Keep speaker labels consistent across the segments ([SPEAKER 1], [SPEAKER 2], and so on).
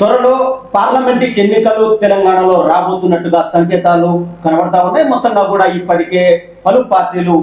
[SPEAKER 1] త్వరలో పార్లమెంట్ ఎన్నికలు తెలంగాణలో రాబోతున్నట్టుగా సంకేతాలు కనబడతా ఉన్నాయి. మొత్తంగా కూడా ఇప్పటికే పలు పార్టీలు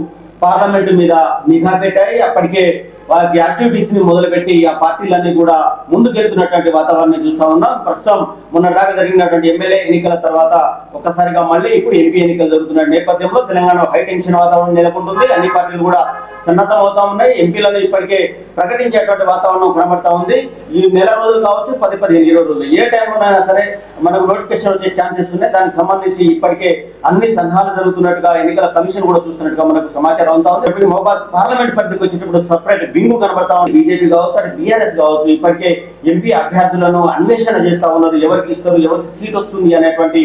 [SPEAKER 1] పార్లమెంటు మీద నిఘా పెట్టాయి. అప్పటికే వారి యాక్టివిటీస్ ని మొదలుపెట్టి ఆ పార్టీలన్నీ కూడా ముందుకెళ్తున్నటువంటి వాతావరణం చూస్తా ఉన్నాం. ప్రస్తుతం మొన్నటిదాకా జరిగినటువంటి ఎమ్మెల్యే ఎన్నికల తర్వాత ఒక్కసారిగా మళ్ళీ ఇప్పుడు ఎంపీ ఎన్నికలు జరుగుతున్న నేపథ్యంలో తెలంగాణ హై టెన్షన్ వాతావరణం నెలకొంటుంది. అన్ని పార్టీలు కూడా సన్నద్ధం అవుతా ఉన్నాయి. ఎంపీలను ఇప్పటికే ప్రకటించేటువంటి వాతావరణం కనబడతా ఉంది. ఈ నెల రోజులు కావచ్చు, 10-15 రోజులు ఏ టైంలోనైనా సరే మనకు నోటిఫికేషన్ వచ్చే ఛాన్సెస్ ఉన్నాయి. దానికి సంబంధించి ఇప్పటికే అన్ని సన్నాహాలు జరుగుతున్నట్టుగా ఎన్నికల కమిషన్ కూడా చూస్తున్నట్టుగా మనకు సమాచారం అవుతా ఉంది. ఇప్పటికీ మహబూబాద్ పార్లమెంట్ పరిధికి వచ్చేటప్పుడు సపరేట్ బింగు కనబడతా ఉంది. బీజేపీ కావచ్చు, అటు బీఆర్ఎస్ కావచ్చు, ఇప్పటికే ఎంపీ అభ్యర్థులను అన్వేషణ చేస్తా ఉన్నారు. ఎవరికి ఇస్తారు, ఎవరికి సీట్ వస్తుంది అనేటువంటి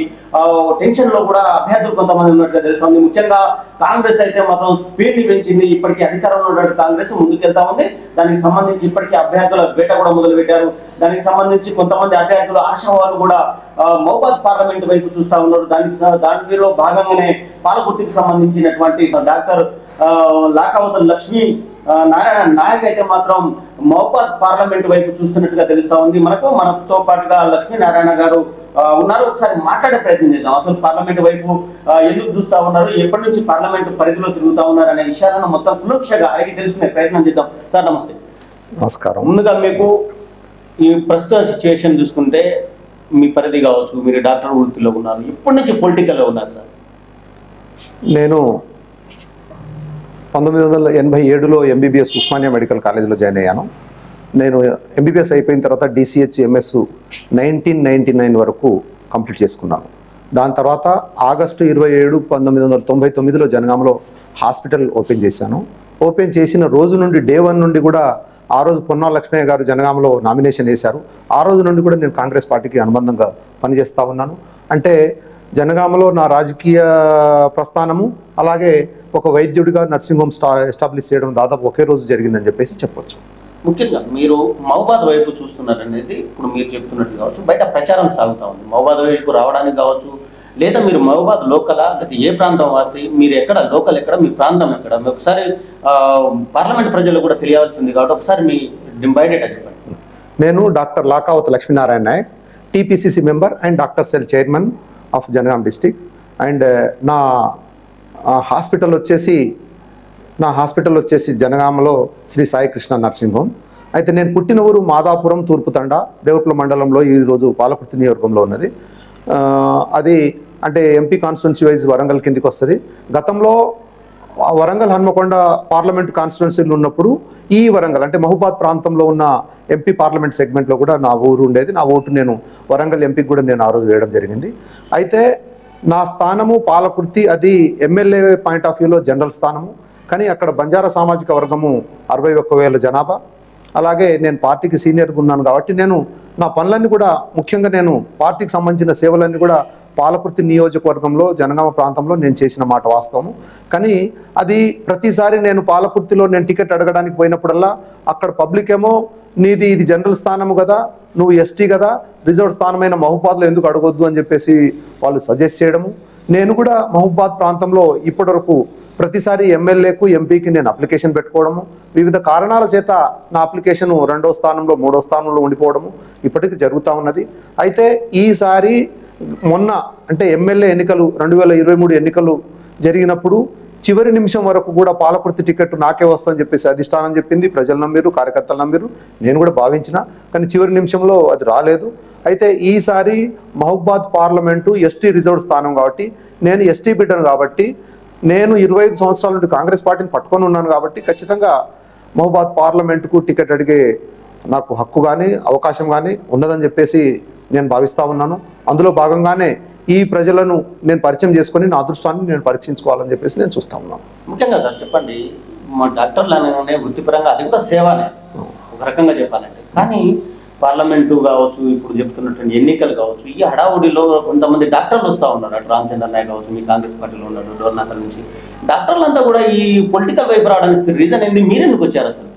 [SPEAKER 1] టెన్షన్ లో కూడా అభ్యర్థులు కొంతమంది ఉన్నట్టుగా తెలుస్తుంది. ముఖ్యంగా కాంగ్రెస్ అయితే మాత్రం స్పీడ్ ని పెంచింది. ఇప్పటికీ అధికారంలో ఉన్నటువంటి కాంగ్రెస్ ముందుకెళ్తా ఉంది. దానికి సంబంధించి ఇప్పటికీ అభ్యర్థుల వేట కూడా మొదలు పెట్టారు. దానికి సంబంధించి కొంతమంది అభ్యర్థులు ఆశావాళ్ళు కూడా మహబూబాద్ పార్లమెంట్ వైపు చూస్తా ఉన్నారు. దానిలో భాగంగానే పాలకుర్తికి సంబంధించినటువంటి డాక్టర్ లాకావత్ లక్ష్మీ నారాయణ నాయక్ అయితే మాత్రం మహబూబాద్ పార్లమెంట్ వైపు చూస్తున్నట్టుగా తెలుస్తా ఉంది. మనతో పాటుగా లక్ష్మీనారాయణ గారు ఉన్నారు. ఒకసారి మాట్లాడే ప్రయత్నం చేద్దాం. అసలు పార్లమెంట్ వైపు ఎందుకు చూస్తా ఉన్నారు, ఎప్పటి నుంచి పార్లమెంట్ పరిధిలో తిరుగుతా ఉన్నారు అనే విషయాలను మొత్తం కులక్షగా అడిగి తెలుసుకునే ప్రయత్నం చేద్దాం. సార్ నమస్తే.
[SPEAKER 2] నమస్కారం.
[SPEAKER 1] ముందుగా మీకు ఈ ప్రస్తుత సిచ్యువేషన్ చూసుకుంటే మీ పరిధి కావచ్చు, మీరు డాక్టర్ వృత్తిలో ఉన్నారు, ఇప్పటి నుంచి పొలిటికల్లో ఉన్నారు సార్?
[SPEAKER 2] నేను 1987లో ఎంబీబీఎస్ ఉస్మానియా మెడికల్ కాలేజీలో జాయిన్ అయ్యాను. నేను ఎంబీబీఎస్ అయిపోయిన తర్వాత డిసిహెచ్ ఎంఎస్ 1999 వరకు కంప్లీట్ చేసుకున్నాను. దాని తర్వాత ఆగస్టు 27, 1999లో జనగామలో హాస్పిటల్ ఓపెన్ చేశాను. ఓపెన్ చేసిన రోజు నుండి డే 1 నుండి కూడా ఆ రోజు పొన్నాల లక్ష్మయ్య గారు జనగామలో నామినేషన్ వేశారు. ఆ రోజు నుండి కూడా నేను కాంగ్రెస్ పార్టీకి అనుబంధంగా పనిచేస్తూ ఉన్నాను. అంటే జనగామలో నా రాజకీయ ప్రస్థానము, అలాగే ఒక వైద్యుడిగా నర్సింగ్ హోమ్ ఎస్టాబ్లిష్ చేయడం దాదాపు ఒకే రోజు జరిగిందని చెప్పేసి చెప్పొచ్చు.
[SPEAKER 1] ముఖ్యంగా మీరు మహబూబాద్ వైపు చూస్తున్నారనేది ఇప్పుడు మీరు చెప్తున్నట్టు కావచ్చు, బయట ప్రచారం సాగుతూ ఉంది. మహబూబాద్ వైపు రావడానికి కావచ్చు, లేదా మీరు మహబూబాద్ లోకలా, లేదా ఏ ప్రాంతం వాసి, మీరు ఎక్కడ లోకల్, ఎక్కడ మీ ప్రాంతం ఎక్కడ, మీ ఒకసారి పార్లమెంట్ ప్రజలు కూడా తెలియాల్సింది కాబట్టి ఒకసారి మీ బయోడేటా చెప్పండి.
[SPEAKER 2] నేను doctor Lakavath Lakshminarayana Naik, TPCC member and doctor cell chairman of Jangaon district. And నా హాస్పిటల్ వచ్చేసి జనగామలో శ్రీ సాయి కృష్ణ నర్సింగ్ హోమ్. అయితే నేను పుట్టిన ఊరు మాదాపురం తూర్పు తండ దేవపుల మండలంలో, ఈరోజు పాలకుర్తి నియోజకవర్గంలో ఉన్నది. అది అంటే ఎంపీ కాన్స్టిట్యున్సీ వైజ్ వరంగల్ కిందికి వస్తుంది. గతంలో వరంగల్ హన్మకొండ పార్లమెంట్ కాన్స్టిట్యున్సీలు ఉన్నప్పుడు ఈ వరంగల్ అంటే మహబూబాద్ ప్రాంతంలో ఉన్న ఎంపీ పార్లమెంట్ సెగ్మెంట్లో కూడా నా ఊరు ఉండేది. నా ఓటు నేను వరంగల్ ఎంపీకి కూడా నేను ఆ రోజు వేయడం జరిగింది. అయితే నా స్థానము పాలకుర్తి, అది ఎమ్మెల్యే పాయింట్ ఆఫ్ వ్యూలో జనరల్ స్థానము. కానీ అక్కడ బంజారా సామాజిక వర్గము 61,000 జనాభా. అలాగే నేను పార్టీకి సీనియర్గా ఉన్నాను కాబట్టి నేను నా పనులన్నీ కూడా, ముఖ్యంగా నేను పార్టీకి సంబంధించిన సేవలన్నీ కూడా పాలకుర్తి నియోజకవర్గంలో జనగామ ప్రాంతంలో నేను చేసిన మాట వాస్తవము. కానీ అది ప్రతిసారి నేను పాలకుర్తిలో నేను టికెట్ అడగడానికి పోయినప్పుడల్లా అక్కడ పబ్లిక్ ఏమో నీది ఇది జనరల్ స్థానము కదా, నువ్వు ఎస్టీ కదా, రిజర్వ్ స్థానమైన మహబూబాద్లో ఎందుకు అడగొద్దు అని చెప్పేసి వాళ్ళు సజెస్ట్ చేయడము. నేను కూడా మహబూబాద్ ప్రాంతంలో ఇప్పటివరకు ప్రతిసారి ఎమ్మెల్యేకు ఎంపీకి నేను అప్లికేషన్ పెట్టుకోవడము, వివిధ కారణాల చేత నా అప్లికేషన్ 2వ స్థానంలో 3వ స్థానంలో ఉండిపోవడము ఇప్పటికీ జరుగుతూ ఉన్నది. అయితే ఈసారి మొన్న అంటే ఎమ్మెల్యే ఎన్నికలు 2023 ఎన్నికలు జరిగినప్పుడు చివరి నిమిషం వరకు కూడా పాలకుర్తి టికెట్ నాకే వస్తుందని చెప్పేసి అధిష్టానం చెప్పింది. ప్రజలు నమ్మిరు, కార్యకర్తలు నమ్మిరు, నేను కూడా భావించిన. కానీ చివరి నిమిషంలో అది రాలేదు. అయితే ఈసారి మహబూబాద్ పార్లమెంటు ఎస్టీ రిజర్వ్డ్ స్థానం కాబట్టి, నేను ఎస్టీ బిడ్డను కాబట్టి, నేను 25 సంవత్సరాల నుండి కాంగ్రెస్ పార్టీని పట్టుకొని ఉన్నాను కాబట్టి ఖచ్చితంగా మహబూబాద్ పార్లమెంటుకు టికెట్ అడిగే నాకు హక్కు కానీ అవకాశం కానీ ఉన్నదని చెప్పేసి నేను భావిస్తూ ఉన్నాను. అందులో భాగంగానే ఈ ప్రజలను నేను పరిచయం చేసుకొని నా అదృష్టాన్ని నేను పరీక్షించుకోవాలని చెప్పేసి నేను చూస్తూ ఉన్నాను.
[SPEAKER 1] ముఖ్యంగా సార్ చెప్పండి, మా డాక్టర్లు అనే వృత్తిపరంగా అది కూడా సేవనే ఒక రకంగా చెప్పాలంటే. కానీ పార్లమెంటు కావచ్చు, ఇప్పుడు చెప్తున్నటువంటి ఎన్నికలు కావచ్చు, ఈ హడావుడిలో కొంతమంది డాక్టర్లు వస్తూ ఉన్నారు. అటు రామచంద్ర నాయక్ కావచ్చు, మీ కాంగ్రెస్ పార్టీలో ఉన్నారు, డోర్నాకర్ నుంచి డాక్టర్లంతా కూడా ఈ పొలిటికల్ వైపు రావడానికి రీజన్ ఏంది? మీరు ఎందుకు వచ్చారు అసలు?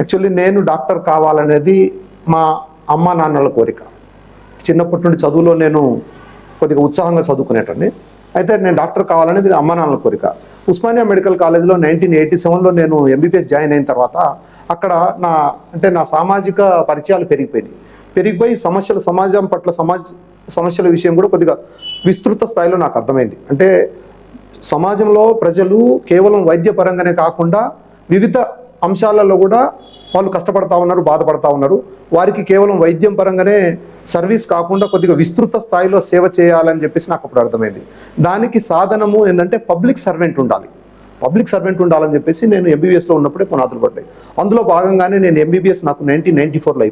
[SPEAKER 2] యాక్చువల్లీ నేను డాక్టర్ కావాలనేది మా అమ్మ నాన్నల కోరిక. చిన్నప్పటి నుండి చదువులో నేను కొద్దిగా ఉత్సాహంగా చదువుకునేటండి. అయితే నేను డాక్టర్ కావాలనేది అమ్మ నాన్నల కోరిక. ఉస్మానియా మెడికల్ కాలేజ్లో 1987లో నేను ఎంబీబీఎస్ జాయిన్ అయిన తర్వాత అక్కడ నా సామాజిక పరిచయాలు పెరిగిపోయినాయి. పెరిగిపోయి సమాజం పట్ల సమస్యల విషయం కూడా కొద్దిగా విస్తృత స్థాయిలో నాకు అర్థమైంది. అంటే సమాజంలో ప్రజలు కేవలం వైద్యపరంగానే కాకుండా వివిధ అంశాలలో కూడా వాళ్ళు కష్టపడతా ఉన్నారు, బాధపడతా ఉన్నారు. వారికి కేవలం వైద్యం పరంగానే సర్వీస్ కాకుండా కొద్దిగా విస్తృత స్థాయిలో సేవ చేయాలని చెప్పేసి నాకు అప్పుడు అర్థమైంది. దానికి సాధనము ఏంటంటే పబ్లిక్ సర్వెంట్ ఉండాలని చెప్పేసి నేను ఎంబీబీఎస్లో ఉన్నప్పుడే పునాదులు పడ్డాయి. అందులో భాగంగానే నేను ఎంబీబీఎస్ నాకు 1994లో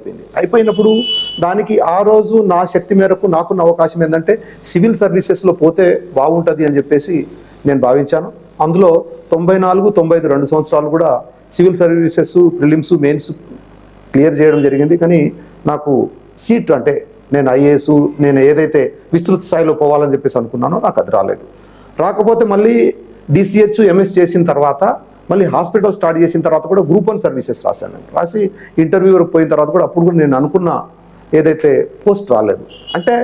[SPEAKER 2] అయిపోయినప్పుడు దానికి ఆ రోజు నా శక్తి మేరకు నాకున్న అవకాశం ఏంటంటే సివిల్ సర్వీసెస్లో పోతే బాగుంటుంది అని చెప్పేసి నేను భావించాను. అందులో 94, 95 2 సంవత్సరాలు కూడా civil services prelims mains clear చేయడం జరిగింది. కానీ నాకు సీట్ అంటే నేను ఐఏఎస్ నేను ఏదైతే విస్తృత స్థాయిలో పోవాలని చెప్పేసి అనుకున్నానో నాకు అది రాకపోతే మళ్ళీ DCH MS చేసిన తర్వాత మళ్ళీ హాస్పిటల్ స్టార్ట్ చేసిన తర్వాత కూడా గ్రూప్ 1 సర్వీసెస్ రాసి ఇంటర్వ్యూ వరకు పోయిన తర్వాత కూడా అప్పుడు కూడా నేను అనుకున్న ఏదైతే పోస్ట్ రాలేదు. అంటే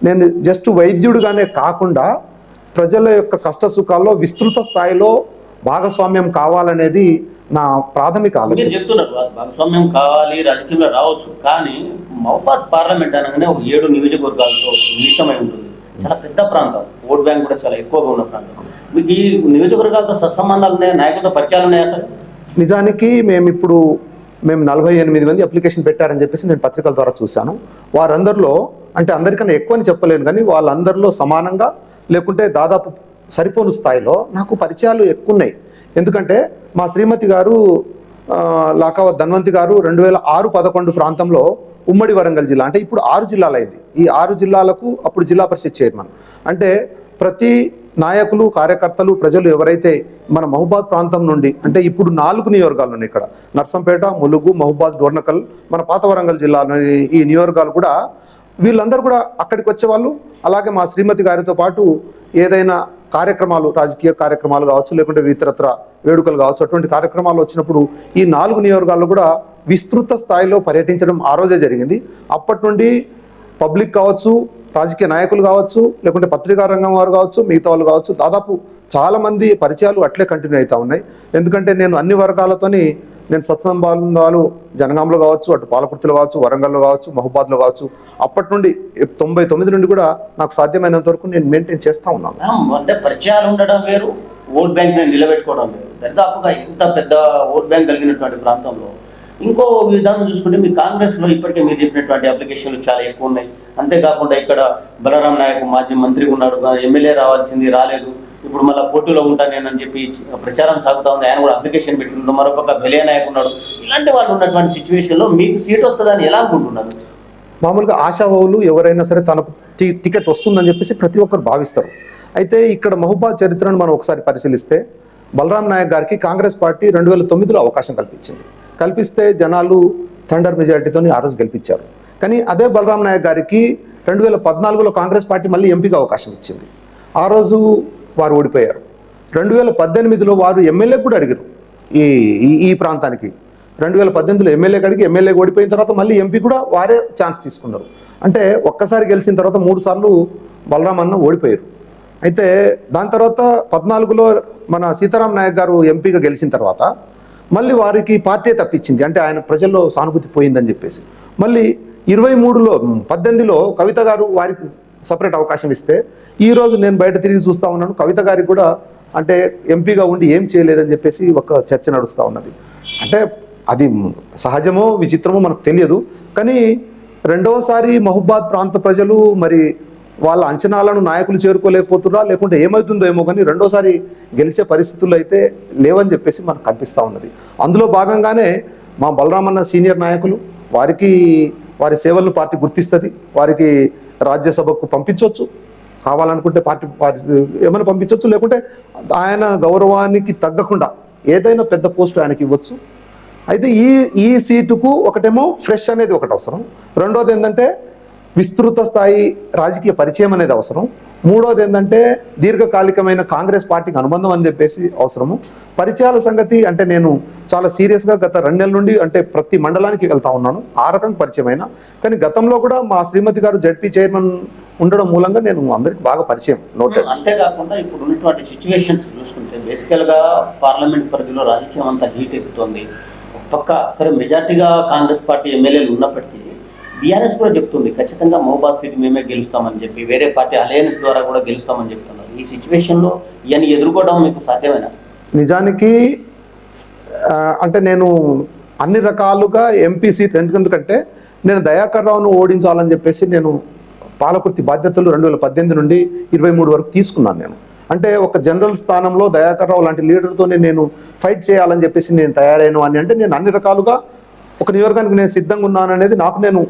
[SPEAKER 2] నేను జస్ట్ వైద్యుడిగానే కాకుండా ప్రజల యొక్క కష్ట సుఖాల్లో విస్తృత స్థాయిలో భాగస్వామ్యం కావాలనేది నా ప్రాథమిక ఆలోచన.
[SPEAKER 1] చెప్తున్నారు భాగస్వామ్యం కావాలి, రాజకీయంలో రావచ్చు, కానీ మహబాద్ పార్లమెంట్ అనగానే ఒక 7 నియోజకవర్గాలతో నిమిత్తమై ఉంటుంది. చాలా పెద్ద ప్రాంతం, ఓట్ బ్యాంక్ కూడా చాలా ఎక్కువగా ఉన్న ప్రాంతం. మీకు ఈ నియోజకవర్గాలతో సత్సంబంధాలు ఉన్నాయా, నాయకులతో పరిచయాలు ఉన్నాయా సార్?
[SPEAKER 2] నిజానికి మేము 48 మంది అప్లికేషన్ పెట్టారని చెప్పేసి నేను పత్రికల ద్వారా చూశాను. వారందరిలో అంటే అందరికన్నా ఎక్కువ అని చెప్పలేను, కానీ వాళ్ళందరిలో సమానంగా లేకుంటే దాదాపు సరిపోను స్థాయిలో నాకు పరిచయాలు ఎక్కువ ఉన్నాయి. ఎందుకంటే మా శ్రీమతి గారు లాకావత్ ధన్వంతి గారు 2006-11 ప్రాంతంలో ఉమ్మడి వరంగల్ జిల్లా అంటే ఇప్పుడు 6 జిల్లాలు అయింది. ఈ 6 జిల్లాలకు అప్పుడు జిల్లా పరిషత్ చైర్మన్. అంటే ప్రతి నాయకులు, కార్యకర్తలు, ప్రజలు ఎవరైతే మన మహబాద్ ప్రాంతం నుండి అంటే ఇప్పుడు 4 నియోజకవర్గాలు ఉన్నాయి ఇక్కడ, నర్సంపేట, ములుగు, మహబాద్, డోర్నకల్, మన పాత వరంగల్ జిల్లాలోని ఈ నియోజకవర్గాలు కూడా వీళ్ళందరూ కూడా అక్కడికి వచ్చేవాళ్ళు. అలాగే మా శ్రీమతి గారితో పాటు ఏదైనా కార్యక్రమాలు, రాజకీయ కార్యక్రమాలు కావచ్చు, లేకుంటే ఇతరత్ర వేడుకలు కావచ్చు, అటువంటి కార్యక్రమాలు వచ్చినప్పుడు ఈ 4 నియోజకవర్గాల్లో కూడా విస్తృత స్థాయిలో పర్యటించడం ఆ రోజే జరిగింది. అప్పటి నుండి పబ్లిక్ కావచ్చు, రాజకీయ నాయకులు కావచ్చు, లేకుంటే పత్రికా రంగం వారు కావచ్చు, మిగతా వాళ్ళు కావచ్చు, దాదాపు చాలామంది పరిచయాలు అట్లే కంటిన్యూ అవుతూ ఉన్నాయి. ఎందుకంటే నేను అన్ని వర్గాలతోని నేను సత్సంబంధాలు జనగాంలో కావచ్చు, అటు పాలకుర్తిలో కావచ్చు, వరంగల్లో కావచ్చు, మహబాద్లో కావచ్చు, అప్పటి నుండి 99 నుండి కూడా నాకు సాధ్యమైనంత వరకు నేను మెయింటైన్ చేస్తూ ఉన్నాను.
[SPEAKER 1] అంటే పరిచయాలు ఉండడం వేరు, ఓట్ బ్యాంక్ నిలబెట్టుకోవడం వేరు. దాదాపుగా ఇంత పెద్ద ఓట్ బ్యాంక్ కలిగినటువంటి ప్రాంతంలో ఇంకో విధానం చూసుకుంటే మీ కాంగ్రెస్లో ఇప్పటికే మీరు చెప్పినటువంటి అప్లికేషన్లు చాలా ఎక్కువ ఉన్నాయి. అంతేకాకుండా ఇక్కడ బలరాం నాయక్ మాజీ మంత్రిగా ఉన్నాడు, ఎమ్మెల్యే రావాల్సింది రాలేదు, ఇప్పుడు మళ్ళీ పోటీలో ఉంటాను నేనని చెప్పి ప్రచారం సాగుతూ ఉంది. ఆయన కూడా అప్లికేషన్ పెట్టుకున్నాడు. మరొక బెలియా నాయక్ ఉన్నాడు. ఇలాంటి వాళ్ళు ఉన్నటువంటి సిచ్యువేషన్లో మీకు సీట్ వస్తుందని ఎలా అనుకుంటున్నారు?
[SPEAKER 2] మామూలుగా ఆశావాహులు ఎవరైనా సరే తనకు టికెట్ వస్తుందని చెప్పేసి ప్రతి ఒక్కరు భావిస్తారు. అయితే ఇక్కడ మహబాద్ చరిత్రను మనం ఒకసారి పరిశీలిస్తే బలరాం నాయక్ గారికి కాంగ్రెస్ పార్టీ 2009లో అవకాశం కల్పిస్తే జనాలు థండర్ మెజారిటీతో ఆ రోజు గెలిపించారు. కానీ అదే బలరాం నాయక్ గారికి 2014లో కాంగ్రెస్ పార్టీ మళ్ళీ ఎంపీగా అవకాశం ఇచ్చింది. ఆ రోజు వారు ఓడిపోయారు. 2018లో వారు ఎమ్మెల్యే కూడా అడిగారు ఈ ప్రాంతానికి. 2018లో ఎమ్మెల్యేకి అడిగి ఎమ్మెల్యే ఓడిపోయిన తర్వాత మళ్ళీ ఎంపీ కూడా వారే ఛాన్స్ తీసుకున్నారు. అంటే ఒక్కసారి గెలిచిన తర్వాత 3 సార్లు బలరాం అన్న ఓడిపోయారు. అయితే దాని తర్వాత 14లో మన సీతారాం నాయక్ గారు ఎంపీగా గెలిచిన తర్వాత మళ్ళీ వారికి పార్టీ తప్పించింది. అంటే ఆయన ప్రజల్లో సానుభూతి పోయిందని చెప్పేసి మళ్ళీ 18లో కవిత గారు వారికి సపరేట్ అవకాశం ఇస్తే ఈరోజు నేను బయట తిరిగి చూస్తూ ఉన్నాను, కవిత గారికి కూడా అంటే ఎంపీగా ఉండి ఏం చేయలేదని చెప్పేసి ఒక చర్చ నడుస్తూ ఉన్నది. అంటే అది సహజమో విచిత్రమో మనకు తెలియదు. కానీ రెండవసారి మహబాద్ ప్రాంత ప్రజలు మరి వాళ్ళ అంచనాలను నాయకులు చేరుకోలేకపోతున్నా, లేకుంటే ఏమవుతుందో ఏమో, కానీ రెండోసారి గెలిచే పరిస్థితులు అయితే లేవని చెప్పేసి మనకు కనిపిస్తూ ఉన్నది. అందులో భాగంగానే మా బలరామన్న సీనియర్ నాయకులు, వారి సేవలను పార్టీ గుర్తిస్తుంది, వారికి రాజ్యసభకు పంపించవచ్చు, కావాలనుకుంటే పార్టీ ఏమైనా పంపించవచ్చు, లేకుంటే ఆయన గౌరవానికి తగ్గకుండా ఏదైనా పెద్ద పోస్టు ఆయనకి ఇవ్వచ్చు. అయితే ఈ సీటుకు ఒకటేమో ఫ్రెష్ అనేది ఒకటి అవసరం, రెండోది ఏంటంటే విస్తృత స్థాయి రాజకీయ పరిచయం అనేది అవసరం, మూడోది ఏంటంటే దీర్ఘకాలికమైన కాంగ్రెస్ పార్టీకి అనుబంధం అని చెప్పేసి అవసరము. పరిచయాల సంగతి అంటే నేను చాలా సీరియస్గా గత 2 నెలల నుండి అంటే ప్రతి మండలానికి వెళ్తా ఉన్నాను, ఆ రకంగా పరిచయం అయినా. కానీ గతంలో కూడా మా శ్రీమతి గారు జడ్పీ చైర్మన్ ఉండడం మూలంగా నేను అందరికి బాగా పరిచయం.
[SPEAKER 1] అంతేకాకుండా ఇప్పుడు ఉన్నటువంటి సిచ్యువేషన్స్ చూసుకుంటే బేసికల్గా పార్లమెంట్ పరిధిలో రాజకీయం అంతా హీట్ ఎక్కుతుంది. పక్క సరే మెజార్టీగా కాంగ్రెస్ పార్టీ ఎమ్మెల్యేలు ఉన్నప్పటికీ బీఆర్ఎస్ కూడా చెప్తుంది ఖచ్చితంగా మహబూబాద్ సీట్ మేమే గెలుస్తామని చెప్పి, వేరే పార్టీ అలయన్స్ ద్వారా కూడా గెలుస్తామని చెప్తున్నారు. ఈ సిచ్యువేషన్లో ఇవన్నీ ఎదుర్కోవడం మీకు సాధ్యమేనా?
[SPEAKER 2] నిజానికి అంటే నేను అన్ని రకాలుగా ఎంపీ సీట్, ఎందుకంటే నేను దయాకర్ రావును ఓడించాలని చెప్పేసి నేను పాలకుర్తి బాధ్యతలు 2018 నుండి 23 వరకు తీసుకున్నాను. నేను అంటే ఒక జనరల్ స్థానంలో దయాకర్ రావు లాంటి లీడర్తోనే నేను ఫైట్ చేయాలని చెప్పేసి నేను తయారైన అని అంటే నేను అన్ని రకాలుగా ఒక నియోజకవర్గానికి నేను సిద్ధంగా ఉన్నాను అనేది నాకు నేను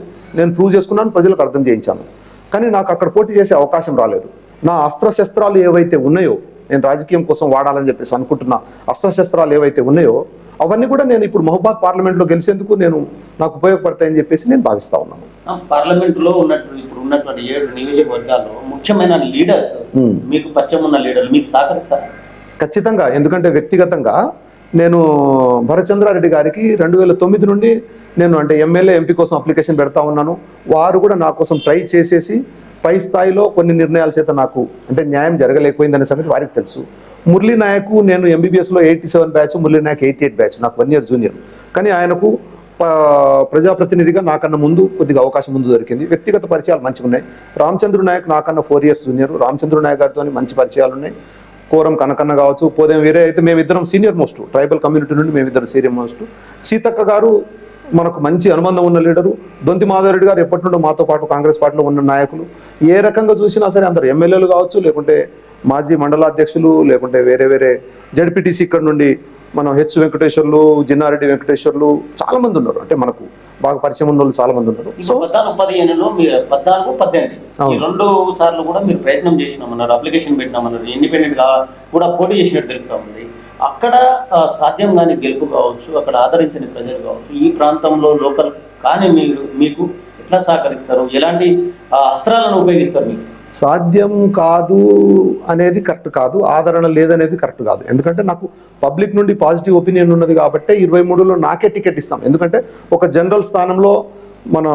[SPEAKER 2] ప్రూవ్ చేసుకున్నాను, ప్రజలకు అర్థం చేయించాను. కానీ నాకు అక్కడ పోటీ చేసే అవకాశం రాలేదు. నా అస్త్రశస్త్రాలు ఏవైతే ఉన్నాయో, నేను రాజకీయం కోసం వాడాలని చెప్పేసి అనుకుంటున్న అస్త్రశస్త్రాలు ఏవైతే ఉన్నాయో అవన్నీ కూడా నేను ఇప్పుడు మహబూబాద్ పార్లమెంట్లో గెలిచేందుకు నాకు ఉపయోగపడతాయని చెప్పేసి నేను భావిస్తా ఉన్నాను.
[SPEAKER 1] పార్లమెంటులో ఇప్పుడు ఉన్నటువంటి 7 నియోజకవర్గాల్లో ముఖ్యమైన లీడర్స్ మీకు పరిచయం ఉన్న లీడర్లు మీకు సహకరిస్తారా?
[SPEAKER 2] ఖచ్చితంగా. ఎందుకంటే వ్యక్తిగతంగా నేను భరచంద్రారెడ్డి గారికి 2009 నుండి నేను అంటే ఎమ్మెల్యే ఎంపీ కోసం అప్లికేషన్ పెడతా ఉన్నాను. వారు కూడా నా కోసం ట్రై చేసేసి పై స్థాయిలో కొన్ని నిర్ణయాల చేత నాకు అంటే న్యాయం జరగలేకపోయిందనే సంగతి వారికి తెలుసు. మురళీ నాయక్ నేను ఎంబీబీఎస్లో 87 బ్యాచ్, మురళీ నాయక్ 88 బ్యాచ్, నాకు 1 ఇయర్ జూనియర్. కానీ ఆయనకు ప్రజాప్రతినిధిగా నాకన్నా ముందు కొద్దిగా అవకాశం ముందు దొరికింది. వ్యక్తిగత పరిచయాలు మంచిగా ఉన్నాయి. రామచంద్ర నాయక్ నాకన్నా 4 ఇయర్స్ జూనియర్. రామచంద్ర నాయక్ గారితో మంచి పరిచయాలు ఉన్నాయి. కోరం కనకన్న కావచ్చు, పోదేం వీరే అయితే మేమిద్దరం సీనియర్ మోస్ట్, ట్రైబల్ కమ్యూనిటీ నుండి మేమిద్దరం సీనియర్ మోస్ట్. సీతక్క గారు మనకు మంచి అనుబంధం ఉన్న లీడరు. దొంతి మాధవరెడ్డి గారు ఎప్పటి నుండో మాతో పాటు కాంగ్రెస్ పార్టీలో ఉన్న నాయకులు. ఏ రకంగా చూసినా సరే అందరు ఎమ్మెల్యేలు కావచ్చు, లేకుంటే మాజీ మండలాధ్యక్షులు, లేకుంటే వేరే జడ్పీటీసీ ఇక్కడ నుండి మనం హెచ్ వెంకటేశ్వర్లు, జిన్నారెడ్డి వెంకటేశ్వర్లు చాలా మంది ఉన్నారు. అంటే మనకు బాగా పరిచయం ఉన్న వాళ్ళు చాలా మంది ఉన్నారు.
[SPEAKER 1] సో 14-15లో మీరు 14-18 ఈ 2 సార్లు కూడా మీరు ప్రయత్నం చేసినామన్నారు, అప్లికేషన్ పెట్టినామన్నారు, ఇండిపెండెంట్ గా కూడా పోటీ చేసినట్టు తెలుస్తా ఉంది. అక్కడ సాధ్యం కాని గెలుపు కావచ్చు, అక్కడ ఆదరించని ప్రజలు కావచ్చు, ఈ ప్రాంతంలో లోకల్ కానీ మీకు ఎట్లా సహకరిస్తారు? ఎలాంటి అస్త్రాలను ఉపయోగిస్తారు? మీకు
[SPEAKER 2] సాధ్యం కాదు అనేది కరెక్ట్ కాదు, ఆదరణ లేదనేది కరెక్ట్ కాదు. ఎందుకంటే నాకు పబ్లిక్ నుండి పాజిటివ్ ఒపీనియన్ ఉన్నది కాబట్టి 23లో నాకే టికెట్ ఇస్తాం. ఎందుకంటే ఒక జనరల్ స్థానంలో మన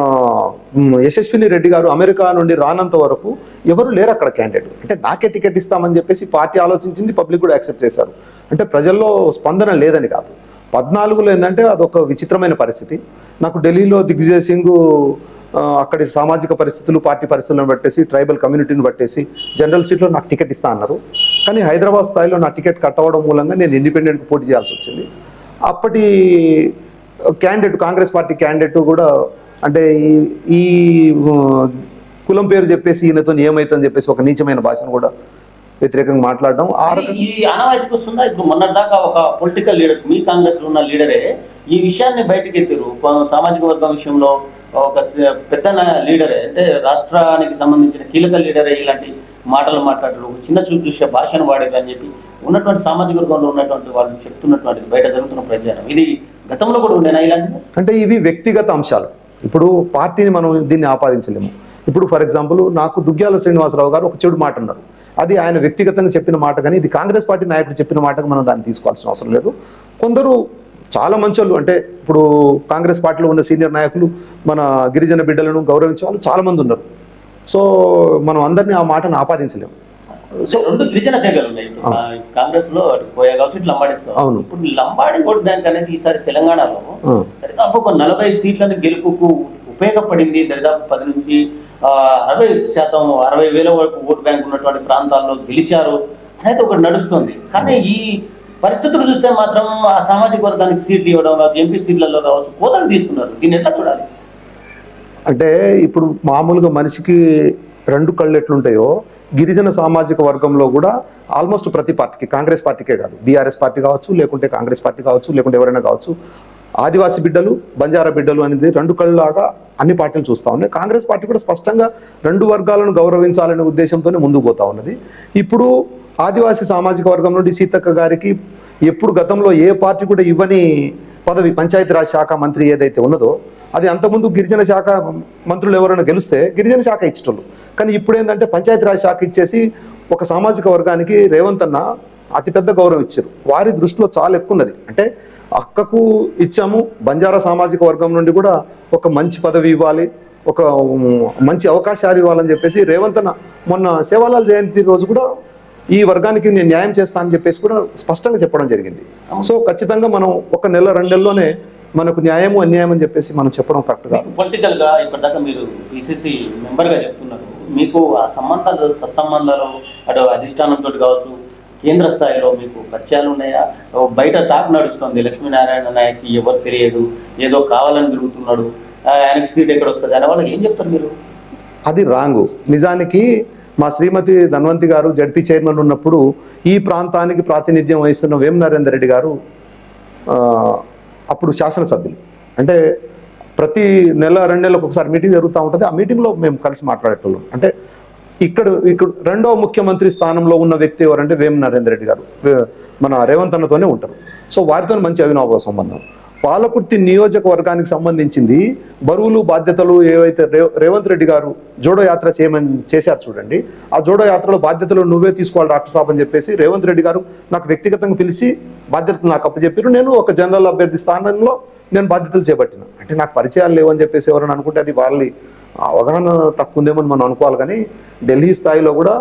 [SPEAKER 2] యశస్విని రెడ్డి గారు అమెరికా నుండి రానంత వరకు ఎవరు లేరు అక్కడ క్యాండిడేట్. అంటే నాకే టికెట్ ఇస్తామని చెప్పేసి పార్టీ ఆలోచించింది, పబ్లిక్ కూడా యాక్సెప్ట్ చేశారు. అంటే ప్రజల్లో స్పందన లేదని కాదు. 14లో ఏంటంటే అదొక విచిత్రమైన పరిస్థితి. నాకు ఢిల్లీలో దిగ్విజయ్ సింగ్ అక్కడి సామాజిక పరిస్థితులు, పార్టీ పరిస్థితులను బట్టేసి, ట్రైబల్ కమ్యూనిటీని బట్టేసి జనరల్ సీట్లో నాకు టికెట్ ఇస్తా అన్నారు. కానీ హైదరాబాద్ స్థాయిలో నా టికెట్ కట్ అవ్వడం మూలంగా నేను ఇండిపెండెంట్కి పోటీ చేయాల్సి వచ్చింది. అప్పటి క్యాండిడేట్, కాంగ్రెస్ పార్టీ క్యాండిడేట్ కూడా అంటే ఈ కులం పేరు చెప్పేసి ఈయనతో ఏమైతుందని చెప్పేసి ఒక నీచమైన భాషను కూడా వ్యతిరేకంగా మాట్లాడడం
[SPEAKER 1] ఈ ఆనవాయితీకి వస్తుందా? ఇప్పుడు మొన్నటిదాకా ఒక పొలిటికల్ లీడర్, మీ కాంగ్రెస్ లో ఉన్న లీడరే ఈ విషయాన్ని బయటకు ఎత్తారు. సామాజిక వర్గం విషయంలో ఒక పెద్ద లీడరే, అంటే రాష్ట్రానికి సంబంధించిన కీలక లీడరే ఇలాంటి మాటలు మాట్లాడారు, చిన్న చూపు చూసే భాషను వాడారు అని చెప్పి ఉన్నటువంటి సామాజిక వర్గంలో ఉన్నటువంటి వాళ్ళు చెప్తున్నటువంటిది బయట జరుగుతున్న ప్రచారం. ఇది గతంలో కూడా ఉండేనా ఇలాంటిది?
[SPEAKER 2] అంటే ఇవి వ్యక్తిగత అంశాలు. ఇప్పుడు పార్టీని మనం దీన్ని ఆపాదించలేము. ఇప్పుడు ఫర్ ఎగ్జాంపుల్ నాకు దుగ్గ్యాల శ్రీనివాసరావు గారు ఒక చెడు మాట అన్నారు. అది ఆయన వ్యక్తిగతంగా చెప్పిన మాట, కానీ ఇది కాంగ్రెస్ పార్టీ నాయకుడు చెప్పిన మాటకు మనం దాన్ని తీసుకోవాల్సిన అవసరం లేదు. కొందరు చాలా మంచోళ్ళు, అంటే ఇప్పుడు కాంగ్రెస్ పార్టీలో ఉన్న సీనియర్ నాయకులు మన గిరిజన బిడ్డలను గౌరవించే వాళ్ళు చాలా మంది ఉన్నారు. సో మనం అందరినీ ఆ మాటను ఆపాదించలేము.
[SPEAKER 1] సో 2 గిరిజన తెగలు ఉన్నాయి కాంగ్రెస్ లో, కోయా కావచ్చు, ఇటు లంబాడీస్ కావచ్చు.
[SPEAKER 2] అవును.
[SPEAKER 1] ఇప్పుడు లంబాడీ ఓట్ బ్యాంక్ అనేది ఈసారి తెలంగాణలో దరిదాపు ఒక 40 సీట్లను గెలుపుకు ఉపయోగపడింది. దరిదాపు 10 నుంచి 60%, 60,000 వరకు ఓట్ బ్యాంక్ ఉన్నటువంటి ప్రాంతాల్లో గెలిచారు అనేది ఒకటి నడుస్తుంది. కానీ ఈ పరిస్థితులు చూస్తే మాత్రం ఆ సామాజిక వర్గానికి సీట్లు ఇవ్వడం కావచ్చు, ఎంపీ సీట్లలో కావచ్చు, కోతలు తీస్తున్నారు. దీన్ని ఎట్లా చూడాలి?
[SPEAKER 2] అంటే ఇప్పుడు మామూలుగా మనిషికి 2 కళ్ళు ఎట్లుంటాయో గిరిజన సామాజిక వర్గంలో కూడా ఆల్మోస్ట్ ప్రతి పార్టీకి, కాంగ్రెస్ పార్టీకే కాదు, బీఆర్ఎస్ పార్టీ కావచ్చు, లేకుంటే కాంగ్రెస్ పార్టీ కావచ్చు, లేకుంటే ఎవరైనా కావచ్చు, ఆదివాసీ బిడ్డలు, బంజారా బిడ్డలు అనేది 2 కళ్ళలాగా అన్ని పార్టీలు చూస్తూ ఉన్నాయి. కాంగ్రెస్ పార్టీ కూడా స్పష్టంగా 2 వర్గాలను గౌరవించాలనే ఉద్దేశంతోనే ముందుకు పోతా ఉన్నది. ఇప్పుడు ఆదివాసీ సామాజిక వర్గం నుండి సీతక్క గారికి ఎప్పుడు గతంలో ఏ పార్టీ కూడా ఇవ్వని పదవి, పంచాయతీరాజ్ శాఖ మంత్రి ఏదైతే ఉన్నదో అది అంతకుముందు గిరిజన శాఖ మంత్రులు ఎవరైనా గెలిస్తే గిరిజన శాఖ ఇచ్చేటోళ్ళు. కానీ ఇప్పుడు ఏంటంటే పంచాయతీరాజ్ శాఖ ఇచ్చేసి ఒక సామాజిక వర్గానికి రేవంత్ అన్న అతిపెద్ద గౌరవం ఇచ్చారు. వారి దృష్టిలో చాలా ఎక్కువ ఉన్నది. అంటే అక్కకు ఇచ్చాము, బంజారా సామాజిక వర్గం నుండి కూడా ఒక మంచి పదవి ఇవ్వాలి, ఒక మంచి అవకాశాలు ఇవ్వాలని చెప్పేసి రేవంత్ అన్న మొన్న సేవాలాల్ జయంతి రోజు కూడా ఈ వర్గానికి నేను న్యాయం చేస్తా అని చెప్పేసి కూడా స్పష్టంగా చెప్పడం జరిగింది. సో ఖచ్చితంగా మనం 1 నెల 2 నెలల్లోనే మనకు న్యాయము అన్యాయం అని చెప్పేసి మనం చెప్పడం కరెక్ట్గా.
[SPEAKER 1] పొలిటికల్ గా ఇప్పటిదాకా మీరు పిసిసి మెంబర్గా చెప్తున్నారు, మీకు ఆ సంబంధాలు సత్సంబంధాలు అటు అధిష్టానంతో కావచ్చు, కేంద్ర స్థాయిలో మీకు పరిచయాలు ఉన్నాయా? బయట టాక్ నడుస్తుంది, లక్ష్మీనారాయణ నాయక్ ఎవరు తెలియదు, ఏదో కావాలని తిరుగుతున్నాడు, ఆయనకి సీట్ ఎక్కడ వస్తుంది అనే వాళ్ళకి ఏం చెప్తారు మీరు?
[SPEAKER 2] అది రాంగు. నిజానికి మా శ్రీమతి ధన్వంతి గారు జడ్పీ చైర్మన్ ఉన్నప్పుడు ఈ ప్రాంతానికి ప్రాతినిధ్యం వహిస్తున్న వేం నరేందర్ రెడ్డి గారు అప్పుడు శాసనసభ్యులు. అంటే ప్రతి నెల 2 నెలలకు ఒకసారి మీటింగ్ జరుగుతూ ఉంటుంది. ఆ మీటింగ్లో మేము కలిసి మాట్లాడేటోళ్ళం. అంటే ఇక్కడ రెండవ ముఖ్యమంత్రి స్థానంలో ఉన్న వ్యక్తి ఎవరంటే వేం నరేందర్ రెడ్డి గారు, మన రేవంత్ అన్నతోనే ఉంటారు. సో వారితో మంచి అవినాభావ సంబంధం. పాలకుర్తి నియోజకవర్గానికి సంబంధించింది బరువులు బాధ్యతలు ఏవైతే రేవంత్ రెడ్డి గారు జోడో యాత్ర చేశారు చూడండి, ఆ జోడో యాత్రలో బాధ్యతలు నువ్వే తీసుకోవాలి డాక్టర్ సాబ్ అని చెప్పేసి రేవంత్ రెడ్డి గారు నాకు వ్యక్తిగతంగా పిలిచి బాధ్యతలు నాకు అప్పచెప్పారు. నేను ఒక జనరల్ అభ్యర్థి స్థానంలో నేను బాధ్యతలు చేపట్టిన. అంటే నాకు పరిచయాలు లేవని చెప్పేసి ఎవరైనా అనుకుంటే అది వాళ్ళ అవగాహన తక్కువ ఉందేమని మనం అనుకోవాలి. కానీ ఢిల్లీ స్థాయిలో కూడా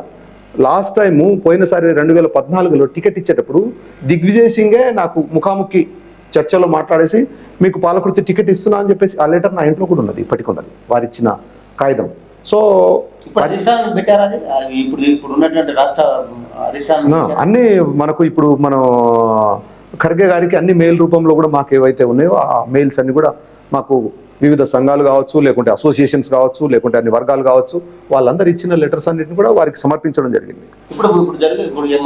[SPEAKER 2] లాస్ట్ టైము పోయినసారి 2014లో టికెట్ ఇచ్చేటప్పుడు దిగ్విజయ్ సింగే నాకు ముఖాముఖి చర్చలో మాట్లాడేసి మీకు పాలకుర్తి టికెట్ ఇస్తున్నా అని చెప్పేసి ఆ లెటర్ నా ఇంట్లో కూడా ఉన్నది, ఇప్పటికి ఉన్నది, వారు ఇచ్చిన కాగితం. సో అన్ని మనకు ఇప్పుడు మనం ఖర్గే గారికి అన్ని మెయిల్ రూపంలో కూడా మాకు ఏవైతే ఉన్నాయో ఆ మెయిల్స్ అన్ని కూడా మాకు వివిధ సంఘాలు కావచ్చు, లేకుంటే అసోసియేషన్స్ కావచ్చు, లేకుంటే అన్ని వర్గాలు కావచ్చు, వాళ్ళందరూ ఇచ్చిన లెటర్స్ అన్నింటిని కూడా వారికి సమర్పించడం జరిగింది.
[SPEAKER 1] ఇప్పుడు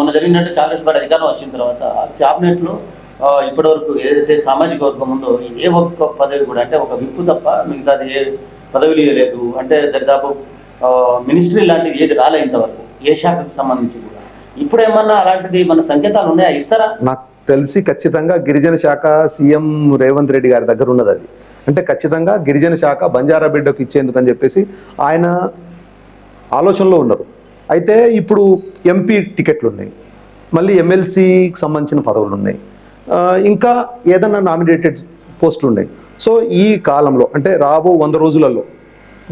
[SPEAKER 1] మొన్న జరిగినట్టు కాంగ్రెస్ పార్టీ అధికారం వచ్చిన తర్వాత క్యాబినెట్లో ఇప్పటివరకు ఏదైతే సామాజిక వర్గం ఉందో ఏ ఒక్క పదవి కూడా, అంటే ఒక విప్పు తప్ప మిగతాది ఏ పదవులు ఇవ్వలేదు. అంటే దరిదాపు మినిస్ట్రీ లాంటిది ఏది రాలే ఇంతవరకు, ఏ శాఖకు సంబంధించి కూడా. ఇప్పుడు ఏమన్నా అలాంటిది మన సంకేతాలు ఉన్నాయా, ఇస్తారా?
[SPEAKER 2] నాకు తెలిసి ఖచ్చితంగా గిరిజన శాఖ సీఎం రేవంత్ రెడ్డి గారి దగ్గర ఉన్నది. అది అంటే ఖచ్చితంగా గిరిజన శాఖ బంజారా బిడ్డకు ఇచ్చేందుకు అని చెప్పేసి ఆయన ఆలోచనలో ఉన్నారు. అయితే ఇప్పుడు ఎంపీ టికెట్లు ఉన్నాయి, మళ్ళీ ఎమ్మెల్సీకి సంబంధించిన పదవులు ఉన్నాయి, ఇంకా ఏదన్నా నామినేటెడ్ పోస్టులు ఉన్నాయి. సో ఈ కాలంలో అంటే రాబో 100 రోజులలో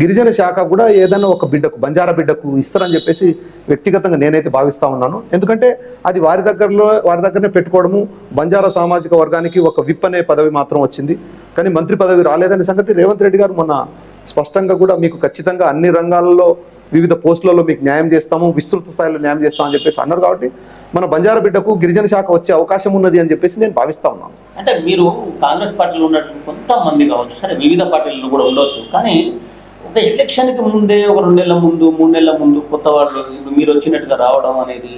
[SPEAKER 2] గిరిజన శాఖ కూడా ఏదైనా ఒక బిడ్డకు, బంజారా బిడ్డకు ఇస్తారని చెప్పేసి వ్యక్తిగతంగా నేనైతే భావిస్తూ ఉన్నాను. ఎందుకంటే అది వారి దగ్గరనే పెట్టుకోవడము. బంజారా సామాజిక వర్గానికి ఒక విప్ అనే పదవి మాత్రం వచ్చింది, కానీ మంత్రి పదవి రాలేదనే సంగతి రేవంత్ రెడ్డి గారు మొన్న స్పష్టంగా కూడా మీకు ఖచ్చితంగా అన్ని రంగాలలో వివిధ పోస్టులలో మీకు న్యాయం చేస్తాము, విస్తృత స్థాయిలో న్యాయం చేస్తామని చెప్పేసి అన్నారు. కాబట్టి మన బంజారా బిడ్డకు గిరిజన శాఖ వచ్చే అవకాశం ఉన్నది అని చెప్పేసి నేను భావిస్తా ఉన్నాను.
[SPEAKER 1] అంటే మీరు కాంగ్రెస్ పార్టీలో ఉన్నట్టు కొంతమంది కావచ్చు, సరే వివిధ పార్టీలలో కూడా ఉండొచ్చు, కానీ ఒక ఎలక్షన్కి ముందే ఒక 2 నెలల ముందు 3 నెలల ముందు కొత్త వాళ్ళు మీరు వచ్చినట్టుగా రావడం అనేది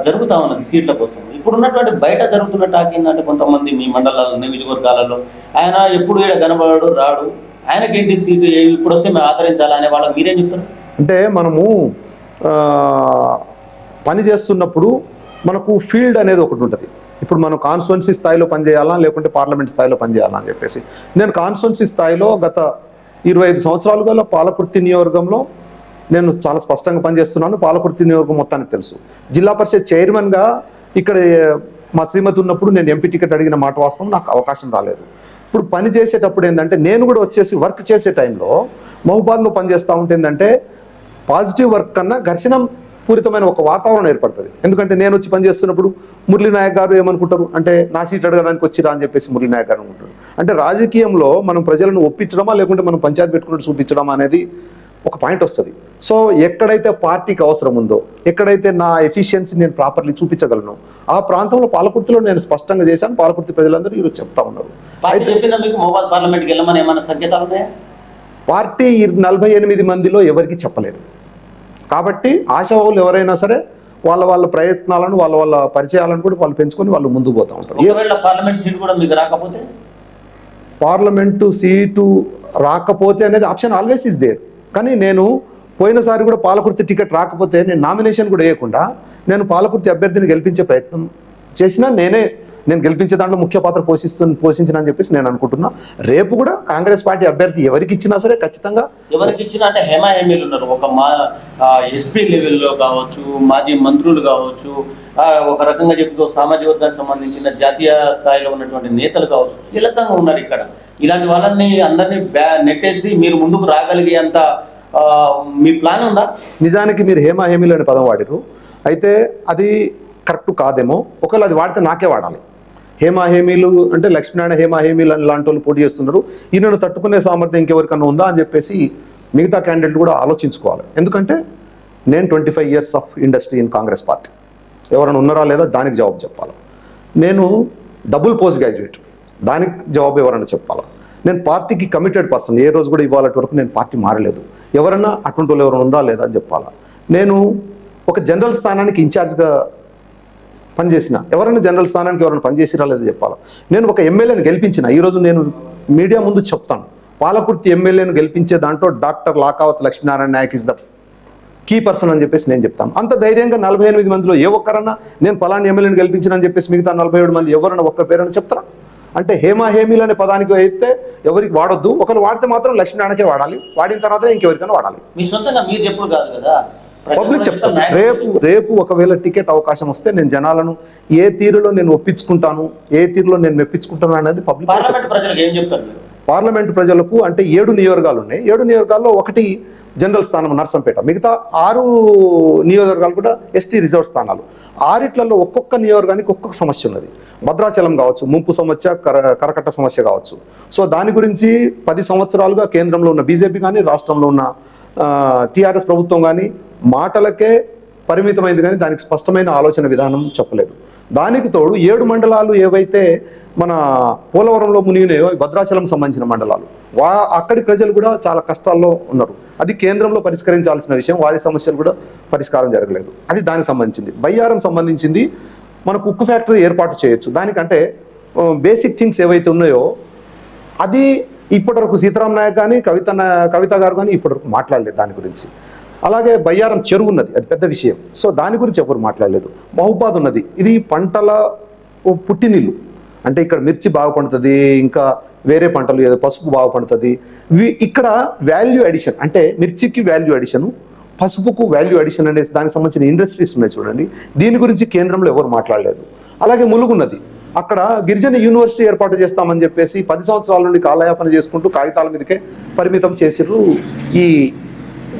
[SPEAKER 1] జరుగుతూ ఉన్నది సీట్ల కోసం. ఇప్పుడు ఉన్నటువంటి బయట జరుగుతున్న టాక్ ఏంటంటే కొంతమంది మీ మండలాల నియోజకవర్గాలలో ఆయన ఎప్పుడు కనబడాడు రాడు, ఆయనకేంటి సీటు ఇప్పుడు వస్తే మేము ఆదరించాలా అనే వాళ్ళకి మీరేం చెప్తారు?
[SPEAKER 2] అంటే మనము పని చేస్తున్నప్పుడు మనకు ఫీల్డ్ అనేది ఒకటి ఉంటుంది. ఇప్పుడు మనం కాన్స్టిట్యున్సీ స్థాయిలో పనిచేయాలా లేకుంటే పార్లమెంట్ స్థాయిలో పనిచేయాలా అని చెప్పేసి నేను కాన్స్టిట్యున్సీ స్థాయిలో గత 25 సంవత్సరాలుగా పాలకుర్తి నియోజకవర్గంలో నేను చాలా స్పష్టంగా పనిచేస్తున్నాను. పాలకుర్తి నియోజకవర్గం మొత్తానికి తెలుసు. జిల్లా పరిషత్ చైర్మన్గా ఇక్కడ మా శ్రీమతి ఉన్నప్పుడు నేను ఎంపీ టికెట్ అడిగిన మాట వాస్తవం, నాకు అవకాశం రాలేదు. ఇప్పుడు పని చేసేటప్పుడు ఏంటంటే నేను కూడా వచ్చేసి వర్క్ చేసే టైంలో మహబూబాద్లో పనిచేస్తూ ఉంటే ఏంటంటే పాజిటివ్ వర్క్ కన్నా ఘర్షణ పూరితమైన ఒక వాతావరణం ఏర్పడుతుంది. ఎందుకంటే నేను వచ్చి పనిచేస్తున్నప్పుడు మురళీ నాయక్ గారు ఏమనుకుంటారు అంటే నా సీట్ అడగడానికి వచ్చిరా అని చెప్పేసి మురళీ నాయక్ గారు అనుకుంటారు. అంటే రాజకీయంలో మనం ప్రజలను ఒప్పించడమా లేకుంటే మనం పంచాయతీ పెట్టుకున్నట్టు చూపించడమా అనేది ఒక పాయింట్ వస్తుంది. సో ఎక్కడైతే పార్టీకి అవసరం ఉందో, ఎక్కడైతే నా ఎఫిషియన్సీ నేను ప్రాపర్లీ చూపించగలను, ఆ ప్రాంతంలో పాలకుర్తిలో నేను స్పష్టంగా చేశాను. పాలకుర్తి ప్రజలందరూ ఈరోజు చెప్తా ఉన్నారు. పార్టీ 48 మందిలో ఎవరికి చెప్పలేదు. కాబట్టి ఆశావాహులు ఎవరైనా సరే వాళ్ళ ప్రయత్నాలను వాళ్ళ పరిచయాలను కూడా వాళ్ళు పెంచుకొని వాళ్ళు ముందుకు పోతూ ఉంటారు.
[SPEAKER 1] పార్లమెంట్ సీటు కూడా మీకు రాకపోతే,
[SPEAKER 2] పార్లమెంటు సీటు రాకపోతే అనేది ఆప్షన్ ఆల్వేస్ ఇస్ దేర్. కానీ నేను పోయినసారి కూడా పాలకుర్తి టికెట్ రాకపోతే నేను నామినేషన్ కూడా వేయకుండా నేను పాలకుర్తి అభ్యర్థిని గెలిపించే ప్రయత్నం చేసినా నేను గెలిపించే దాంట్లో ముఖ్య పాత్ర పోషించిన అని చెప్పేసి నేను అనుకుంటున్నా. రేపు కూడా కాంగ్రెస్ పార్టీ అభ్యర్థి ఎవరికి ఇచ్చినా సరే ఖచ్చితంగా
[SPEAKER 1] ఎవరికి ఇచ్చినా అంటే హేమాహేమీలు ఉన్నారు. ఒక ఎస్పీ లెవెల్లో కావచ్చు, మాజీ మంత్రులు కావచ్చు, ఒక రకంగా చెప్తూ సామాజిక వర్గానికి సంబంధించిన జాతీయ స్థాయిలో ఉన్నటువంటి నేతలు కావచ్చు, కీలకంగా ఉన్నారు ఇక్కడ. ఇలాంటి వాళ్ళని అందరినీ నెట్టేసి మీరు ముందుకు రాగలిగే అంత మీ ప్లాన్ ఉందా?
[SPEAKER 2] నిజానికి మీరు హేమాహేమీలు అనే పదం వాడారు, అయితే అది కరెక్ట్ కాదేమో. ఒకవేళ అది వాడితే నాకే వాడాలి. హేమీలు అంటే లక్ష్మీనారాయణ హేమీలు అని లాంటి వాళ్ళు పోటీ చేస్తున్నారు, ఈయనను తట్టుకునే సామర్థ్యం ఇంకెవరికన్నా ఉందా అని చెప్పేసి మిగతా క్యాండిడేట్లు కూడా ఆలోచించుకోవాలి. ఎందుకంటే నేను 25 years of industry in Congress party, ఎవరైనా ఉన్నారా లేదా దానికి జవాబు చెప్పాలి. నేను డబుల్ పోస్ట్ గ్రాడ్యుయేట్, దానికి జవాబు ఎవరైనా చెప్పాలా. నేను పార్టీకి కమిటెడ్ పర్సన్, ఏ రోజు కూడా ఇవాళ వరకు నేను పార్టీ మారలేదు, ఎవరన్నా అటువంటి వాళ్ళు ఎవరైనా ఉందా లేదా అని చెప్పాలా. నేను ఒక జనరల్ స్థానానికి ఇన్ఛార్జ్గా పనిచేసిన, ఎవరైనా జనరల్ స్థానానికి ఎవరైనా పనిచేసిరా లేదా చెప్పాలా. నేను ఒక ఎమ్మెల్యేని గెలిపించిన, ఈరోజు నేను మీడియా ముందు చెప్తాను, పాలకుర్తి ఎమ్మెల్యేను గెలిపించే దాంట్లో doctor Lakavath Lakshminarayana Naik is the key person అని చెప్పేసి నేను చెప్తాను. అంత ధైర్యంగా 48 మందిలో ఏ ఒక్కరన్నా నేను పలాని ఎమ్మెల్యేని గెలిపించిన చెప్పేసి మిగతా 47 మంది ఎవరన్నా ఒక్క పేరని చెప్తారా? అంటే హేమీలు అనే పదానికి అయితే ఎవరికి వాడొద్దు, ఒకరు వాడితే మాత్రం లక్ష్మీనారాయణకే వాడాలి, వాడిన తర్వాత ఇంకెవరికైనా వాడాలి.
[SPEAKER 3] మీ సొంతంగా మీరు చెప్పుడు కాదు కదా,
[SPEAKER 2] పబ్లిక్ చెప్తాను. రేపు ఒకవేళ టికెట్ అవకాశం వస్తే నేను జనాలను ఏ తీరులో నేను ఒప్పించుకుంటాను, ఏ తీరులో నేను మెప్పించుకుంటాను అనేది పబ్లిక్.
[SPEAKER 3] ప్రజలకు ఏం చెప్తారు?
[SPEAKER 2] పార్లమెంటు ప్రజలకు అంటే 7 నియోజకవర్గాలు ఉన్నాయి. 7 నియోజకవర్గాల్లో ఒకటి జనరల్ స్థానం నర్సంపేట, మిగతా 6 నియోజకవర్గాలు కూడా ఎస్టీ రిజర్వ్ స్థానాలు. 6 ఒక్కొక్క నియోజకవర్గానికి ఒక్కొక్క సమస్య ఉన్నది. భద్రాచలం కావచ్చు, ముంపు సమస్య, కరకట్ట సమస్య కావచ్చు. సో దాని గురించి 10 సంవత్సరాలుగా కేంద్రంలో ఉన్న బీజేపీ కానీ రాష్ట్రంలో ఉన్న టీఆర్ఎస్ ప్రభుత్వం కానీ మాటలకే పరిమితమైంది కానీ దానికి స్పష్టమైన ఆలోచన విధానం చెప్పలేదు. దానికి తోడు 7 మండలాలు ఏవైతే మన పోలవరంలో మునిగినాయో భద్రాచలం సంబంధించిన మండలాలు, అక్కడి ప్రజలు కూడా చాలా కష్టాల్లో ఉన్నారు. అది కేంద్రంలో పరిష్కరించాల్సిన విషయం, వారి సమస్యలు కూడా పరిష్కారం జరగలేదు. అది దానికి సంబంధించింది. బయ్యారం సంబంధించింది మనకు ఉక్కు ఫ్యాక్టరీ ఏర్పాటు చేయొచ్చు, దానికంటే బేసిక్ థింగ్స్ ఏవైతే ఉన్నాయో అది ఇప్పటివరకు సీతారాం నాయక్ కానీ కవిత గారు కానీ ఇప్పటివరకు మాట్లాడలేదు దాని గురించి. అలాగే బయ్యారం చెరువు ఉన్నది, అది పెద్ద విషయం. సో దాని గురించి ఎవరు మాట్లాడలేదు. మహబూబాద్ ఉన్నది, ఇది పంటల పుట్టినిల్లు, అంటే ఇక్కడ మిర్చి బాగా పండుతుంది, ఇంకా వేరే పంటలు ఏదో పసుపు బాగా పండుతుంది. ఇక్కడ వాల్యూ అడిషన్ అంటే మిర్చికి వాల్యూ అడిషన్, పసుపుకు వాల్యూ అడిషన్ అనే దానికి సంబంధించిన ఇండస్ట్రీస్ ఉన్నాయి చూడండి, దీని గురించి కేంద్రంలో ఎవరు మాట్లాడలేదు. అలాగే ములుగున్నది, అక్కడ గిరిజన యూనివర్సిటీ ఏర్పాటు చేస్తామని చెప్పేసి 10 సంవత్సరాల నుండి కాలయాపన చేసుకుంటూ కాగితాల మీదకే పరిమితం చేసిర్రు ఈ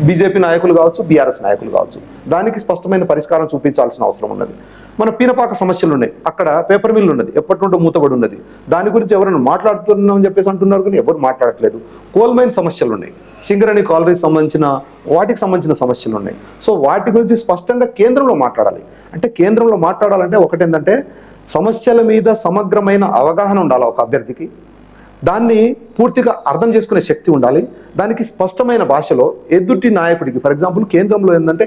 [SPEAKER 2] బీజేపీ నాయకులు కావచ్చు, బీఆర్ఎస్ నాయకులు కావచ్చు. దానికి స్పష్టమైన పరిష్కారం చూపించాల్సిన అవసరం ఉన్నది. మన పీనపాక సమస్యలు ఉన్నాయి, అక్కడ పేపర్ మిల్ ఉన్నది, ఎప్పటి నుండో మూతబడి ఉన్నది, దాని గురించి ఎవరైనా మాట్లాడుతున్నామని చెప్పేసి అంటున్నారు కానీ ఎవరు మాట్లాడట్లేదు. కోల్ మైన్ సమస్యలు ఉన్నాయి, సింగరణి కాలనీకి సంబంధించిన వాటికి సంబంధించిన సమస్యలు ఉన్నాయి. సో వాటి గురించి స్పష్టంగా కేంద్రంలో మాట్లాడాలి. అంటే కేంద్రంలో మాట్లాడాలంటే ఒకటేంటంటే సమస్యల మీద సమగ్రమైన అవగాహన ఉండాలి ఒక అభ్యర్థికి, దాన్ని పూర్తిగా అర్థం చేసుకునే శక్తి ఉండాలి, దానికి స్పష్టమైన భాషలో ఎదుటి నాయకుడికి. ఫర్ ఎగ్జాంపుల్ కేంద్రంలో ఏంటంటే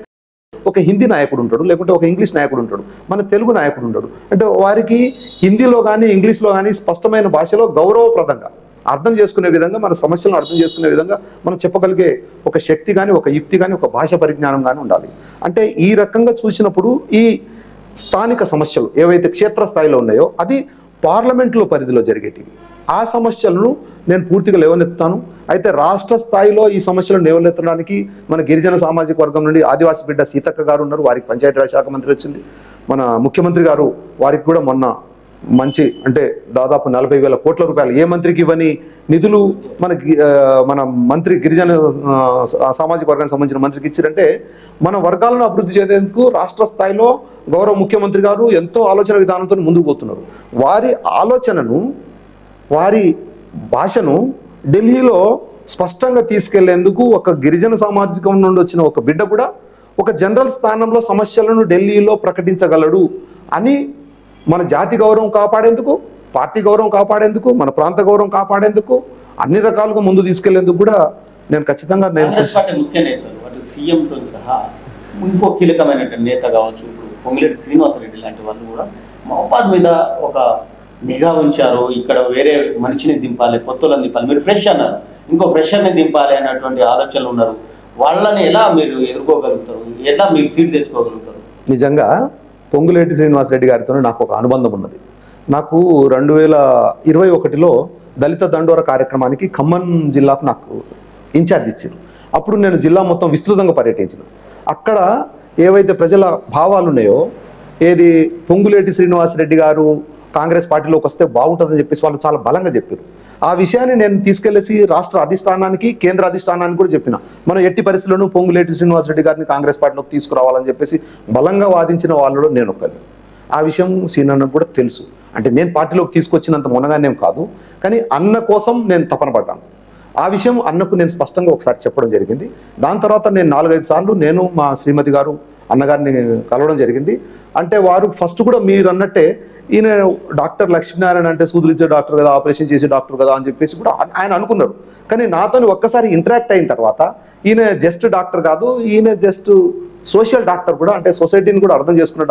[SPEAKER 2] ఒక హిందీ నాయకుడు ఉంటాడు, లేకుంటే ఒక ఇంగ్లీష్ నాయకుడు ఉంటాడు, మన తెలుగు నాయకుడు ఉంటాడు. అంటే వారికి హిందీలో కానీ ఇంగ్లీష్లో కానీ స్పష్టమైన భాషలో గౌరవప్రదంగా అర్థం చేసుకునే విధంగా, మన సమస్యలను అర్థం చేసుకునే విధంగా మనం చెప్పగలిగే ఒక శక్తి కానీ, ఒక యుక్తి కానీ, ఒక భాష పరిజ్ఞానం కానీ ఉండాలి. అంటే ఈ రకంగా చూసినప్పుడు ఈ స్థానిక సమస్యలు ఏవైతే క్షేత్రస్థాయిలో ఉన్నాయో అది పార్లమెంట్లో పరిధిలో జరిగేటివి. ఆ సమస్యలను నేను పూర్తిగా లేవనెత్తాను. అయితే రాష్ట్ర స్థాయిలో ఈ సమస్యలను లేవనెత్తడానికి మన గిరిజన సామాజిక వర్గం నుండి ఆదివాసీ బిడ్డ సీతక్క గారు ఉన్నారు, వారికి పంచాయతీరాజ్ శాఖ మంత్రి వచ్చింది. మన ముఖ్యమంత్రి గారు వారికి కూడా మొన్న మంచి అంటే దాదాపు 40,000 కోట్ల రూపాయలు ఏ మంత్రికి ఇవ్వని నిధులు మన మంత్రి గిరిజన సామాజిక వర్గానికి సంబంధించిన మంత్రికి ఇచ్చారంటే మన వర్గాలను అభివృద్ధి చేసేందుకు రాష్ట్ర స్థాయిలో గౌరవ ముఖ్యమంత్రి గారు ఎంతో ఆలోచన విధానంతో ముందుకు పోతున్నారు. వారి ఆలోచనను, వారి భాషను ఢిల్లీలో స్పష్టంగా తీసుకెళ్లేందుకు ఒక గిరిజన సామాజికం నుండి వచ్చిన ఒక బిడ్డ కూడా ఒక జనరల్ స్థానంలో సమస్యలను ఢిల్లీలో ప్రకటించగలడు అని మన జాతి గౌరవం కాపాడేందుకు, పార్టీ గౌరవం కాపాడేందుకు, మన ప్రాంత గౌరవం కాపాడేందుకు అన్ని రకాలుగా ముందు తీసుకెళ్లేందుకు కూడా నేను ఖచ్చితంగా
[SPEAKER 3] ముఖ్య నేతలు అటు సీఎంతో సహా ఇంకో కీలకమైన నేత కావచ్చు, ఇప్పుడు పొంగిరెడ్డి శ్రీనివాసరెడ్డి లాంటి వాళ్ళు కూడా మహబూబాద్ మీద ఒక నిఘా ఉంచారు. ఇక్కడ వేరే మనిషిని దింపాలి, కొత్తలను దింపాలి, మీరు ఫ్రెష్ అన్నారు, ఇంకో ఫ్రెషర్ని దింపాలి అన్నటువంటి ఆలోచనలు ఉన్నారు. వాళ్ళని ఎలా మీరు ఎదుర్కోగలుగుతారు, ఎలా మీరు సీట్ తెచ్చుకోగలుగుతారు?
[SPEAKER 2] నిజంగా పొంగులేటి శ్రీనివాసరెడ్డి గారితో నాకు ఒక అనుబంధం ఉన్నది. నాకు 2021లో దళిత దండోర కార్యక్రమానికి ఖమ్మం జిల్లాకు నాకు ఇన్ఛార్జ్ ఇచ్చారు. అప్పుడు నేను జిల్లా మొత్తం విస్తృతంగా పర్యటించిన. అక్కడ ఏవైతే ప్రజల భావాలు ఉన్నాయో, ఏది పొంగులేటి శ్రీనివాసరెడ్డి గారు కాంగ్రెస్ పార్టీలోకి వస్తే బాగుంటుందని చెప్పేసి వాళ్ళు చాలా బలంగా చెప్పారు. ఆ విషయాన్ని నేను తీసుకెళ్లేసి రాష్ట్ర అధిష్టానానికి, కేంద్ర అధిష్టానానికి కూడా చెప్పిన. మనం ఎట్టి పరిస్థితుల్లోనూ పొంగులేటి శ్రీనివాసరెడ్డి గారిని కాంగ్రెస్ పార్టీలోకి తీసుకురావాలని చెప్పేసి బలంగా వాదించిన వాళ్ళలో నేను ఒకరిని. ఆ విషయం సీనన్నకు కూడా తెలుసు. అంటే నేను పార్టీలోకి తీసుకొచ్చినంత మొనగానేం కాదు, కానీ అన్న కోసం నేను తపన పడ్డాను. ఆ విషయం అన్నకు నేను స్పష్టంగా ఒకసారి చెప్పడం జరిగింది. దాని తర్వాత నేను 4-5 సార్లు నేను మా శ్రీమతి గారు అన్నగారిని కలవడం జరిగింది. అంటే వారు ఫస్ట్ కూడా మీరు అన్నట్టే ఈయన డాక్టర్ లక్ష్మీనారాయణ అంటే సూదులిచ్చే డాక్టర్ కదా, ఆపరేషన్ చేసే డాక్టర్ కదా అని చెప్పేసి కూడా ఆయన అనుకున్నారు. కానీ నాతో ఒక్కసారి ఇంటరాక్ట్ అయిన తర్వాత ఈయన జస్ట్ డాక్టర్ కాదు, ఈయన జస్ట్ సోషల్ డాక్టర్ కూడా, అంటే సొసైటీని కూడా అర్థం చేసుకున్న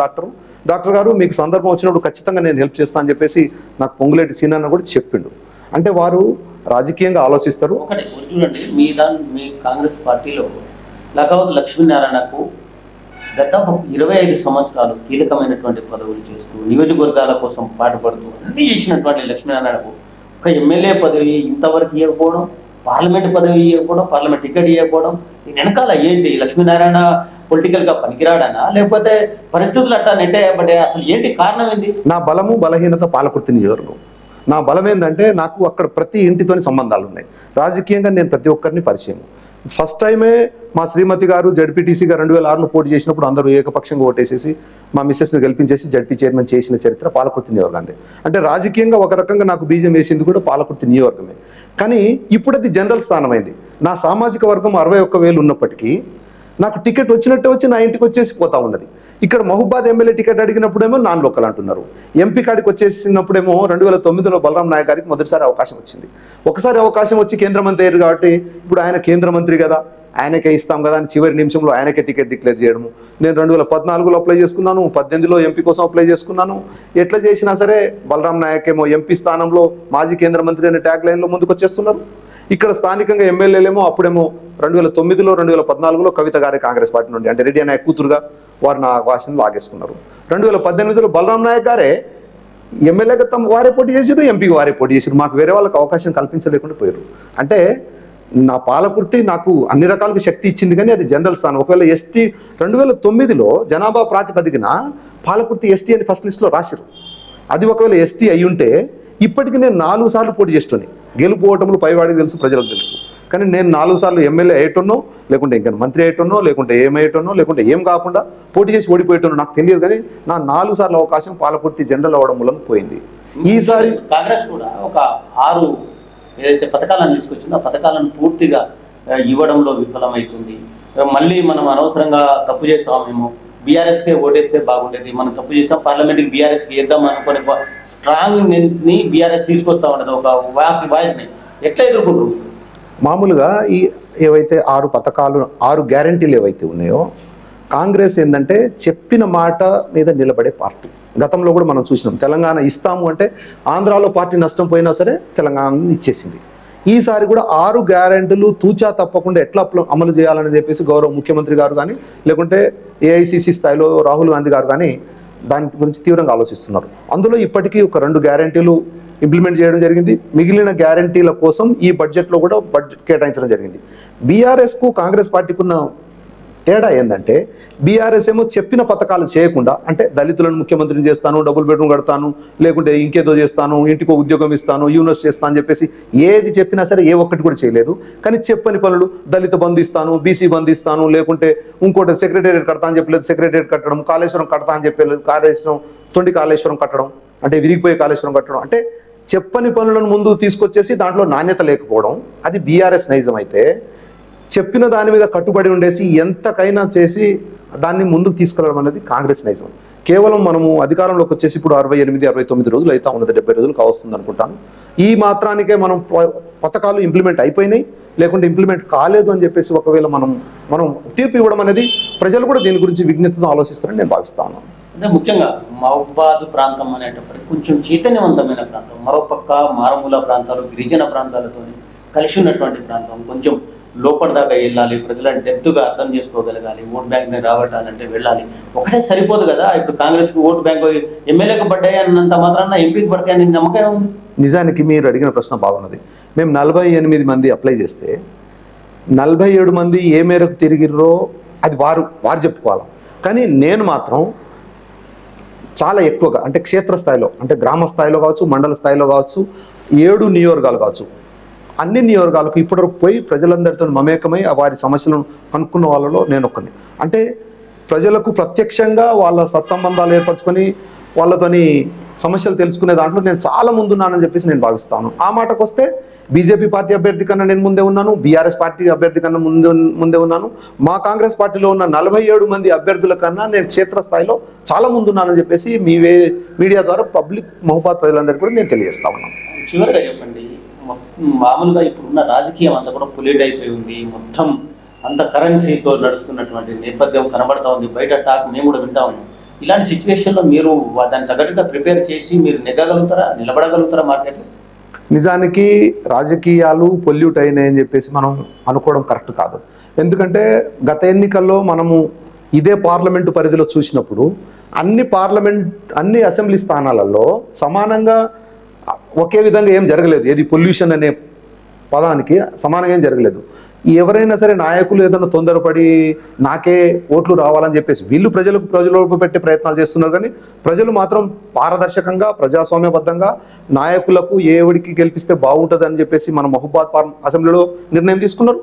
[SPEAKER 2] డాక్టర్ గారు మీకు సందర్భం వచ్చినప్పుడు ఖచ్చితంగా నేను హెల్ప్ చేస్తాను అని చెప్పేసి నాకు పొంగులేటి సీనన్న కూడా చెప్పిండు. అంటే వారు రాజకీయంగా ఆలోచిస్తారు.
[SPEAKER 3] ఒకటి చూడండి, మీ కాంగ్రెస్ పార్టీలో లగవత్ లక్ష్మీనారాయణకు దాదాపు 25 సంవత్సరాలు కీలకమైనటువంటి పదవులు చేస్తూ నియోజకవర్గాల కోసం పాటుపడుతూ అన్నీ చేసినటువంటి లక్ష్మీనారాయణకు ఒక ఎమ్మెల్యే పదవి ఇంతవరకు ఇవ్వకపోవడం, పార్లమెంట్ పదవి ఇవ్వకపోవడం, పార్లమెంట్ టికెట్ ఇవ్వకపోవడం, దీని వెనకాల ఏంటి? లక్ష్మీనారాయణ పొలిటికల్గా పనికిరాడనా, లేకపోతే పరిస్థితులు అట్టా నెట్టాయబడ్డా? అసలు ఏంటి కారణం ఏంటి?
[SPEAKER 2] నా బలము బలహీనత పాలకుర్తి నియోజకవర్గం. నా బలం ఏంటంటే నాకు అక్కడ ప్రతి ఇంటితోని సంబంధాలు ఉన్నాయి. రాజకీయంగా నేను ప్రతి ఒక్కరిని పరిచయం. ఫస్ట్ టైమే మా శ్రీమతి గారు జడ్పీటీసీగా 2006లో పోటీ చేసినప్పుడు అందరూ ఏకపక్షంగా ఓటేసేసి మా మిస్సెస్ని గెలిపించేసి జడ్పీ చైర్మన్ చేసిన చరిత్ర పాలకుర్తి నియోజకవర్గం. అంటే రాజకీయంగా ఒక రకంగా నాకు బీజం వేసింది కూడా పాలకుర్తి నియోజకవర్గమే. కానీ ఇప్పుడు అది జనరల్ స్థానమైంది. నా సామాజిక వర్గం 61,000 ఉన్నప్పటికీ నాకు టికెట్ వచ్చినట్టే వచ్చి నా ఇంటికి వచ్చేసి పోతా ఉన్నది. ఇక్కడ మహబూబాద్ ఎమ్మెల్యే టికెట్ అడిగినప్పుడేమో నాన్ లోకల్ అంటున్నారు. ఎంపీ కాడికి వచ్చేసినప్పుడేమో 2009లో బలరాం నాయక్ గారికి మొదటిసారి అవకాశం వచ్చింది. ఒకసారి అవకాశం వచ్చి కేంద్ర మంత్రి అయ్యారు కాబట్టి ఇప్పుడు ఆయన కేంద్ర మంత్రి కదా, ఆయనకే ఇస్తాం కదా అని చివరి నిమిషంలో ఆయనకే టికెట్ డిక్లేర్ చేయడము. నేను 2014లో అప్లై చేసుకున్నాను, 18లో ఎంపీ కోసం అప్లై చేసుకున్నాను. ఎట్లా చేసినా సరే బలరాం నాయక్ ఏమో ఎంపీ స్థానంలో మాజీ కేంద్ర మంత్రి అనే ట్యాగ్ లైన్లో ముందుకు వచ్చేస్తున్నారు. ఇక్కడ స్థానికంగా ఎమ్మెల్యేలేమో అప్పుడేమో 2009లో 2014లో కవిత గారే కాంగ్రెస్ పార్టీ నుండి, అంటే రెడ్డి అనే కూతురుగా వారు నా అవకాశం లాగేసుకున్నారు. 2018లో బలరాం నాయక్ గారే ఎమ్మెల్యేగా వారే పోటీ చేసారు, ఎంపీకి వారే పోటీ చేసారు. మాకు వేరే వాళ్ళకి అవకాశం కల్పించలేకుండా పోయారు. అంటే నా పాలకుర్తి నాకు అన్ని రకాలుగా శక్తి ఇచ్చింది, కానీ అది జనరల్ స్థానం. ఒకవేళ ఎస్టీ 2009లో జనాభా ప్రాతిపదికన పాలకుర్తి ఎస్టీ అని ఫస్ట్ లిస్ట్లో రాశారు. అది ఒకవేళ ఎస్టీ అయి ఉంటే ఇప్పటికి నేను 4 సార్లు పోటీ చేస్తున్నాను. గెలుపు ఓటములు పైవాడికి తెలుసు, ప్రజలకు తెలుసు. కానీ నేను 4 సార్లు ఎమ్మెల్యే అయ్యేటోనో, లేకుంటే ఇంకా మంత్రి అయ్యేటోనో, లేకుంటే ఏమయ్యేటోనో, లేకుంటే ఏం కాకుండా పోటీ చేసి ఓడిపోయేటోనో నాకు తెలియదు. కానీ నా 4 సార్లు అవకాశం పాలకుర్తి జనరల్ అవ్వడం మూలంగా పోయింది. ఈసారి
[SPEAKER 3] కాంగ్రెస్ కూడా ఒక 6 ఏదైతే పథకాలను తీసుకొచ్చిందో ఆ పథకాలను పూర్తిగా ఇవ్వడంలో విఫలమవుతుంది. మళ్ళీ మనం అనవసరంగా తప్పు చేస్తామేమో, బీఆర్ఎస్కే ఓటేస్తే బాగుండేది, మనం తప్పు చేస్తాం, పార్లమెంట్కి బీఆర్ఎస్కి వేద్దాం అనుకునే స్ట్రాంగ్ని బీఆర్ఎస్ తీసుకొస్తా ఉండదు, ఒక వాయిస్ని ఎట్లా ఎదుర్కొంటారు?
[SPEAKER 2] మామూలుగా ఈ ఏవైతే 6 పథకాలు 6 గ్యారంటీలు ఏవైతే ఉన్నాయో, కాంగ్రెస్ ఏంటంటే చెప్పిన మాట మీద నిలబడే పార్టీ. గతంలో కూడా మనం చూసినాం, తెలంగాణ ఇస్తాము అంటే ఆంధ్రాలో పార్టీ నష్టం పోయినా సరే తెలంగాణను ఇచ్చేసింది. ఈసారి కూడా 6 గ్యారెంటీలు తూచా తప్పకుండా ఎట్లా అమలు చేయాలని చెప్పేసి గౌరవ ముఖ్యమంత్రి గారు కానీ, లేకుంటే ఏఐసిసి స్థాయిలో రాహుల్ గాంధీ గారు కానీ దాని గురించి తీవ్రంగా ఆలోచిస్తున్నారు. అందులో ఇప్పటికీ ఒక 2 గ్యారెంటీలు ఇంప్లిమెంట్ చేయడం జరిగింది. మిగిలిన గ్యారెంటీల కోసం ఈ బడ్జెట్లో కూడా బడ్జెట్ కేటాయించడం జరిగింది. బీఆర్ఎస్కు కాంగ్రెస్ పార్టీకి ఉన్న తేడా ఏంటంటే, బీఆర్ఎస్ ఏమో చెప్పిన పథకాలు చేయకుండా, అంటే దళితులను ముఖ్యమంత్రిని చేస్తాను, డబుల్ బెడ్రూమ్ కడతాను, లేకుంటే ఇంకేదో చేస్తాను, ఇంటికో ఉద్యోగం ఇస్తాను, యూనివర్సిటీ చేస్తాను అని చెప్పేసి ఏది చెప్పినా సరే ఏ ఒక్కటి కూడా చేయలేదు. కానీ చెప్పని పనులు, దళిత బంధు ఇస్తాను, బీసీ బంధు ఇస్తాను, లేకుంటే ఇంకోటి సెక్రటేరియట్ కడతా అని చెప్పలేదు, సెక్రటేరియట్ కట్టడం, కాళేశ్వరం కడతా అని చెప్పలేదు, తొండి కాళేశ్వరం కట్టడం, అంటే విరిగిపోయే కాళేశ్వరం కట్టడం, అంటే చెప్పని పనులను ముందు తీసుకొచ్చేసి దాంట్లో నాణ్యత లేకపోవడం, అది బీఆర్ఎస్ నైజం. అయితే చెప్పిన దాని మీద కట్టుబడి ఉండేసి ఎంతకైనా చేసి దాన్ని ముందుకు తీసుకెళ్ళడం అనేది కాంగ్రెస్ నైజం. కేవలం మనము అధికారంలోకి వచ్చేసి ఇప్పుడు 68-69 రోజులు అయితే ఉన్నది, 70 రోజులు కావస్తుంది అనుకుంటాను. ఈ మాత్రానికే మనం పథకాలు ఇంప్లిమెంట్ అయిపోయినాయి, లేకుంటే ఇంప్లిమెంట్ కాలేదు అని చెప్పేసి ఒకవేళ మనం తీర్పు ఇవ్వడం అనేది ప్రజలు కూడా దీని గురించి విజ్ఞతతో ఆలోచిస్తారని నేను భావిస్తాను.
[SPEAKER 3] అంటే ముఖ్యంగా మహబూబాద్ ప్రాంతం అనేటప్పటికి కొంచెం చైతన్యవంతమైన ప్రాంతం, మరోపక్క మారుమూల ప్రాంతాలు, గిరిజన ప్రాంతాలతో కలిసి ఉన్నటువంటి ప్రాంతం, కొంచెం లోపల దాకా వెళ్ళాలి, ప్రజలను డెప్త్గా అర్థం చేసుకోగలగాలి, ఓట్ బ్యాంక్ని రాబట్టాలంటే వెళ్ళాలి. ఒకటే సరిపోదు కదా. ఇప్పుడు కాంగ్రెస్కి ఓట్ బ్యాంక్ ఎమ్మెల్యేకి పడ్డాయి అన్నంత మాత్రాన ఎంపీకి పడతాయని నమ్మకం ఉంది.
[SPEAKER 2] నిజానికి మీరు అడిగిన ప్రశ్న బాగున్నది. మేము 48 మంది అప్లై చేస్తే 47 మంది ఏ మేరకు తిరిగిర్రో అది వారు చెప్పుకోవాలి. కానీ నేను మాత్రం చాలా ఎక్కువగా, అంటే క్షేత్రస్థాయిలో, అంటే గ్రామ స్థాయిలో కావచ్చు, మండల స్థాయిలో కావచ్చు, 7 నియోజకవర్గాలు కావచ్చు, అన్ని నియోజకవర్గాలకు ఇప్పటివరకు పోయి ప్రజలందరితో మమేకమై వారి సమస్యలను కనుక్కున్న వాళ్ళలో నేను ఒక్కడిని. అంటే ప్రజలకు ప్రత్యక్షంగా వాళ్ళ సత్సంబంధాలు ఏర్పరచుకొని వాళ్ళతోని సమస్యలు తెలుసుకునే దాంట్లో నేను చాలా ముందున్నానని చెప్పేసి నేను భావిస్తాను. ఆ మాటకు వస్తే బీజేపీ పార్టీ అభ్యర్థి కన్నా నేను ముందే ఉన్నాను, బీఆర్ఎస్ పార్టీ అభ్యర్థి కన్నా ముందే ఉన్నాను, మా కాంగ్రెస్ పార్టీలో ఉన్న 47 మంది అభ్యర్థుల కన్నా నేను క్షేత్రస్థాయిలో చాలా ముందున్నానని చెప్పేసి మీడియా ద్వారా పబ్లిక్ మహబాద్ ప్రజలందరికీ కూడా నేను తెలియజేస్తా ఉన్నాను.
[SPEAKER 3] చివరిగా చెప్పండి, మామూలుగా ఇప్పుడున్న రాజకీయం అంతా కూడా పొలిట్ అయిపోయి ఉంది, మొత్తం అంత కరెన్సీతో నడుస్తున్నటువంటి నేపథ్యం కనబడతా ఉంది, బయట టాక్ మేము కూడా వింటా ఉన్నాం. ఇలాంటి సిచ్యువేషన్లో మీరు దాన్ని తగ్గట్టుగా ప్రిపేర్ చేసి మీరు నెగ్గగలుగుతారా, నిలబడగలుగుతారా మార్కెట్లో?
[SPEAKER 2] నిజానికి రాజకీయాలు పొల్యూట్ అయినాయని చెప్పేసి మనం అనుకోవడం కరెక్ట్ కాదు. ఎందుకంటే గత ఎన్నికల్లో మనము ఇదే పార్లమెంటు పరిధిలో చూసినప్పుడు అన్ని అసెంబ్లీ స్థానాలలో సమానంగా ఒకే విధంగా ఏం జరగలేదు. ఏది పొల్యూషన్ అనే పదానికి సమానంగా ఏం జరగలేదు. ఎవరైనా సరే నాయకులు ఏదైనా తొందరపడి నాకే ఓట్లు రావాలని చెప్పేసి వీళ్ళు ప్రజలకు పెట్టే ప్రయత్నాలు చేస్తున్నారు. కానీ ప్రజలు మాత్రం పారదర్శకంగా ప్రజాస్వామ్యబద్ధంగా నాయకులకు ఏవిడికి గెలిపిస్తే బాగుంటుంది అని చెప్పేసి మన మహబాద్ అసెంబ్లీలో నిర్ణయం తీసుకున్నారు.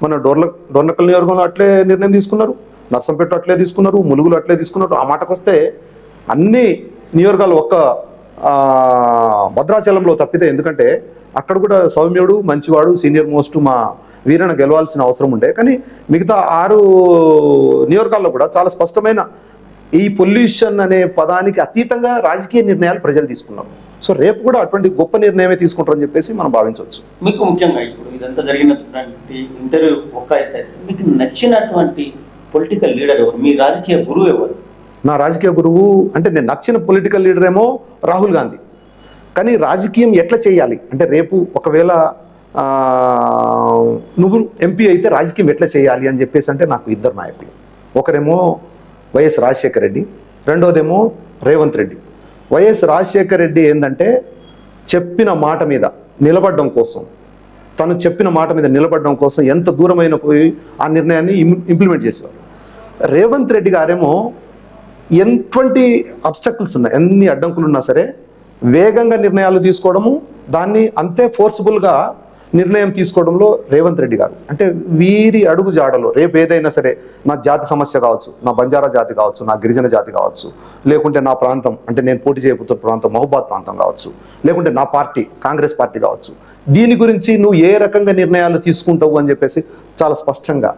[SPEAKER 2] మన డోర్నకల్ నియోజకవర్గంలో అట్లే నిర్ణయం తీసుకున్నారు, నర్సంపేట అట్లే తీసుకున్నారు, ములుగులు అట్లే తీసుకున్నారు. ఆ మాటకు వస్తే అన్ని నియోజకవర్గాలు ఒక్క భద్రాచలంలో తప్పితే, ఎందుకంటే అక్కడ కూడా సౌమ్యుడు మంచివాడు సీనియర్ మోస్ట్ మా వీరన్న గెలవాల్సిన అవసరం ఉండే. కానీ మిగతా 6 నియోజకవర్గాల్లో కూడా చాలా స్పష్టమైన ఈ పొల్యూషన్ అనే పదానికి అతీతంగా రాజకీయ నిర్ణయాలు ప్రజలు తీసుకున్నారు. సో రేపు కూడా అటువంటి గొప్ప నిర్ణయమే తీసుకుంటారని చెప్పేసి మనం భావించవచ్చు.
[SPEAKER 3] మీకు ముఖ్యంగా ఇప్పుడు ఇదంతా జరిగినటువంటి ఇంటర్వ్యూ ఒక్క అయితే మీకు నచ్చినటువంటి పొలిటికల్ లీడర్ ఎవరు, మీ రాజకీయ గురువు ఎవరు?
[SPEAKER 2] నా రాజకీయ గురువు అంటే నేను నచ్చిన పొలిటికల్ లీడర్ ఏమో రాహుల్ గాంధీ. కానీ రాజకీయం ఎట్లా చేయాలి అంటే రేపు ఒకవేళ నువ్వు ఎంపీ అయితే రాజకీయం ఎట్లా చేయాలి అని చెప్పేసి అంటే నాకు 2 నాయకులు. ఒకరేమో వైఎస్ రాజశేఖర రెడ్డి, రెండోదేమో రేవంత్ రెడ్డి. వైఎస్ రాజశేఖర రెడ్డి ఏంటంటే చెప్పిన మాట మీద నిలబడడం కోసం, తను చెప్పిన మాట మీద నిలబడడం కోసం ఎంత దూరమైన పోయి ఆ నిర్ణయాన్ని ఇంప్లిమెంట్ చేసేవారు. రేవంత్ రెడ్డి గారేమో ఎటువంటి అబ్స్టకల్స్ ఉన్నాయి, ఎన్ని అడ్డంకులు ఉన్నా సరే వేగంగా నిర్ణయాలు తీసుకోవడము, దాన్ని అంతే ఫోర్స్ఫుల్గా నిర్ణయం తీసుకోవడంలో రేవంత్ రెడ్డి గారు అంటే వీరి అడుగు జాడలో రేపు ఏదైనా సరే నా జాతి సమస్య కావచ్చు, నా బంజారా జాతి కావచ్చు, నా గిరిజన జాతి కావచ్చు, లేకుంటే నా ప్రాంతం అంటే నేను పోటీ చేయబోతున్న ప్రాంతం మహబాద్ ప్రాంతం కావచ్చు, లేకుంటే నా పార్టీ కాంగ్రెస్ పార్టీ కావచ్చు, దీని గురించి నువ్వు ఏ రకంగా నిర్ణయాలు తీసుకుంటావు అని చెప్పేసి చాలా స్పష్టంగా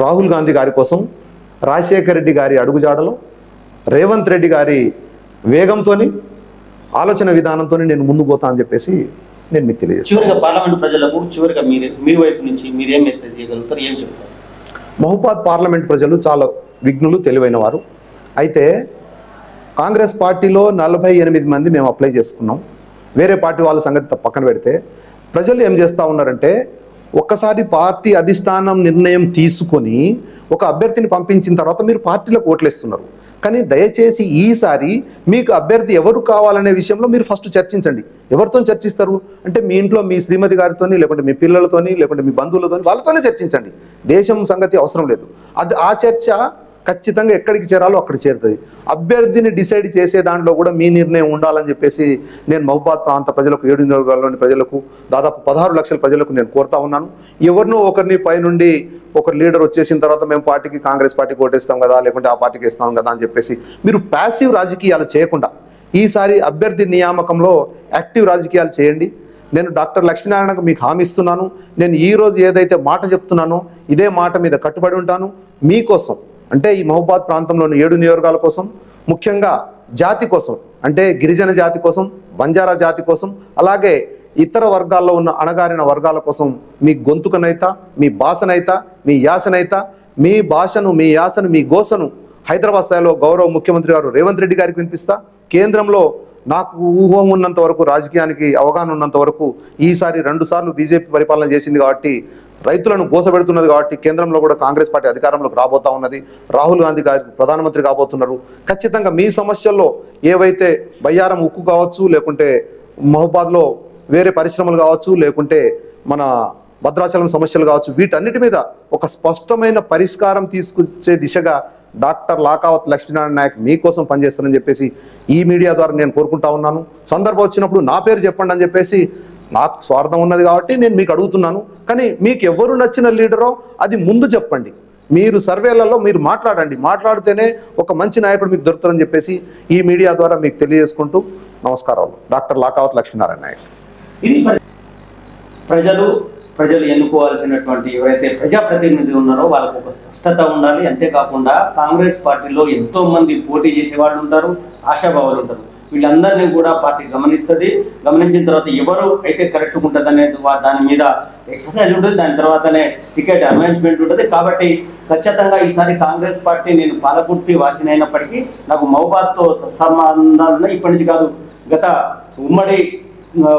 [SPEAKER 2] రాహుల్ గాంధీ గారి కోసం రాజశేఖర రెడ్డి గారి అడుగుజాడలో రేవంత్ రెడ్డి గారి వేగంతో ఆలోచన విధానంతో నేను ముందు పోతా అని చెప్పేసి నేను మీకు తెలియజేస్తాను.
[SPEAKER 3] చివరిగా పార్లమెంట్ ప్రజలకు చివరిగా మీ వైపు నుంచి మీరు ఏం మెసేజ్ చేయగలుగుతారు, ఏం చెప్తారు?
[SPEAKER 2] మహబాద్ పార్లమెంట్ ప్రజలు చాలా విఘ్నులు, తెలివైన వారు. అయితే కాంగ్రెస్ పార్టీలో 48 మంది మేము అప్లై చేసుకున్నాం. వేరే పార్టీ వాళ్ళ సంగతి పక్కన పెడితే ప్రజలు ఏం చేస్తూ ఉన్నారంటే ఒక్కసారి పార్టీ అధిష్టానం నిర్ణయం తీసుకొని ఒక అభ్యర్థిని పంపించిన తర్వాత మీరు పార్టీలకు ఓట్లేస్తున్నారు. కానీ దయచేసి ఈసారి మీకు అభ్యర్థి ఎవరు కావాలనే విషయంలో మీరు ఫస్ట్ చర్చించండి. ఎవరితో చర్చిస్తారు అంటే మీ ఇంట్లో మీ శ్రీమతి గారితోని, లేకుంటే మీ పిల్లలతోని, లేకుంటే మీ బంధువులతోని, వాళ్ళతోనే చర్చించండి. దేశం సంగతి అవసరం లేదు. ఆ చర్చ ఖచ్చితంగా ఎక్కడికి చేరాలో అక్కడ చేరుతుంది. అభ్యర్థిని డిసైడ్ చేసే దాంట్లో కూడా మీ నిర్ణయం ఉండాలని చెప్పేసి నేను మహబాద్ ప్రాంత ప్రజలకు 7 నియోజకవర్గాల్లోని ప్రజలకు దాదాపు 16 లక్షల ప్రజలకు నేను కోరుతా ఉన్నాను. ఎవరినో ఒకరిని పైనుండి ఒక లీడర్ వచ్చేసిన తర్వాత మేము పార్టీకి కాంగ్రెస్ పార్టీకి ఓటేస్తాం కదా, లేకుంటే ఆ పార్టీకి ఇస్తాం కదా అని చెప్పేసి మీరు ప్యాసివ్ రాజకీయాలు చేయకుండా ఈసారి అభ్యర్థి నియామకంలో యాక్టివ్ రాజకీయాలు చేయండి. నేను డాక్టర్ లక్ష్మీనారాయణకు మీకు హామీ ఇస్తున్నాను. నేను ఈరోజు ఏదైతే మాట చెప్తున్నానో ఇదే మాట మీద కట్టుబడి ఉంటాను. మీకోసం అంటే ఈ మహబాద్ ప్రాంతంలోని 7 నియోజకవర్గాల కోసం, ముఖ్యంగా జాతి కోసం అంటే గిరిజన జాతి కోసం, బంజారా జాతి కోసం, అలాగే ఇతర వర్గాల్లో ఉన్న అణగారిన వర్గాల కోసం మీ గొంతుకనైతా, మీ భాషనైతా, మీ యాసనైతా, మీ భాషను, మీ యాసను, మీ గోసను హైదరాబాద్ స్థాయిలో గౌరవ ముఖ్యమంత్రి గారు రేవంత్ రెడ్డి గారికి వినిపిస్తా. కేంద్రంలో నాకు ఊహం ఉన్నంత వరకు, రాజకీయానికి అవగాహన ఉన్నంత వరకు ఈసారి 2 సార్లు బీజేపీ పరిపాలన చేసింది కాబట్టి, రైతులను గోసపెడుతున్నది కాబట్టి, కేంద్రంలో కూడా కాంగ్రెస్ పార్టీ అధికారంలోకి రాబోతా ఉన్నది. రాహుల్ గాంధీ గారు ప్రధానమంత్రి కాబోతున్నారు. ఖచ్చితంగా మీ సమస్యల్లో ఏవైతే బయ్యారం ఉక్కు కావచ్చు, లేకుంటే మహబాద్లో వేరే పరిశ్రమలు కావచ్చు, లేకుంటే మన భద్రాచలం సమస్యలు కావచ్చు, వీటన్నిటి మీద ఒక స్పష్టమైన పరిష్కారం తీసుకొచ్చే దిశగా డాక్టర్ లాకావత్ లక్ష్మీనారాయణ నాయక్ మీకోసం పనిచేస్తానని చెప్పేసి ఈ మీడియా ద్వారా నేను కోరుకుంటా ఉన్నాను. సందర్భం వచ్చినప్పుడు నా పేరు చెప్పండి అని చెప్పేసి నాకు స్వార్థం ఉన్నది కాబట్టి నేను మీకు అడుగుతున్నాను. కానీ మీకు ఎవరు నచ్చిన లీడరో అది ముందు చెప్పండి. మీరు సర్వేలలో మీరు మాట్లాడండి, మాట్లాడితేనే ఒక మంచి నాయకుడు మీకు దొరుకుతారని చెప్పేసి ఈ మీడియా ద్వారా మీకు తెలియజేసుకుంటూ నమస్కారాలు. డాక్టర్ లాకావత్ లక్ష్మీనారాయణ నాయక్.
[SPEAKER 3] ఇది ప్రజలు ఎన్నుకోవాల్సినటువంటి ఎవరైతే ప్రజాప్రతినిధులు ఉన్నారో వాళ్ళకు ఒక స్పష్టత ఉండాలి. అంతేకాకుండా కాంగ్రెస్ పార్టీలో ఎంతో మంది పోటీ చేసే వాళ్ళు ఉంటారు, ఆశాభావాలు ఉంటారు. వీళ్ళందరినీ కూడా పార్టీ గమనిస్తుంది. గమనించిన తర్వాత ఎవరు అయితే కరెక్ట్ ఉంటుంది అనేది దాని మీద ఎక్సర్సైజ్ ఉంటుంది. దాని తర్వాతనే టికెట్ అనౌన్స్మెంట్ ఉంటుంది. కాబట్టి ఖచ్చితంగా ఈసారి కాంగ్రెస్ పార్టీ, నేను పాలకుర్తి వాసినైనప్పటికీ నాకు మహబూబాద్తో సంబంధాలు ఉన్నాయి. ఇప్పటి నుంచి కాదు, గత ఉమ్మడి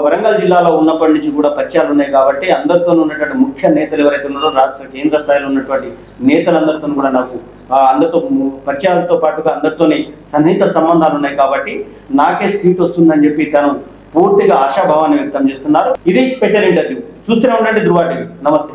[SPEAKER 3] వరంగల్ జిల్లాలో ఉన్నప్పటి నుంచి కూడా పరిచయాలు ఉన్నాయి. కాబట్టి అందరితో ఉన్నటువంటి ముఖ్య నేతలు ఎవరైతే ఉన్నారో రాష్ట్ర కేంద్ర స్థాయిలో ఉన్నటువంటి నేతలందరితో కూడా నాకు అందరితో పరిచయాలతో పాటుగా అందరితోని సన్నిహిత సంబంధాలు ఉన్నాయి. కాబట్టి నాకే సీట్ వస్తుందని చెప్పి తను పూర్తిగా ఆశాభావాన్ని వ్యక్తం చేస్తున్నారు. ఇది స్పెషల్ ఇంటర్వ్యూ. చూస్తూనే ఉండండి ధృవ టీవీ. నమస్తే.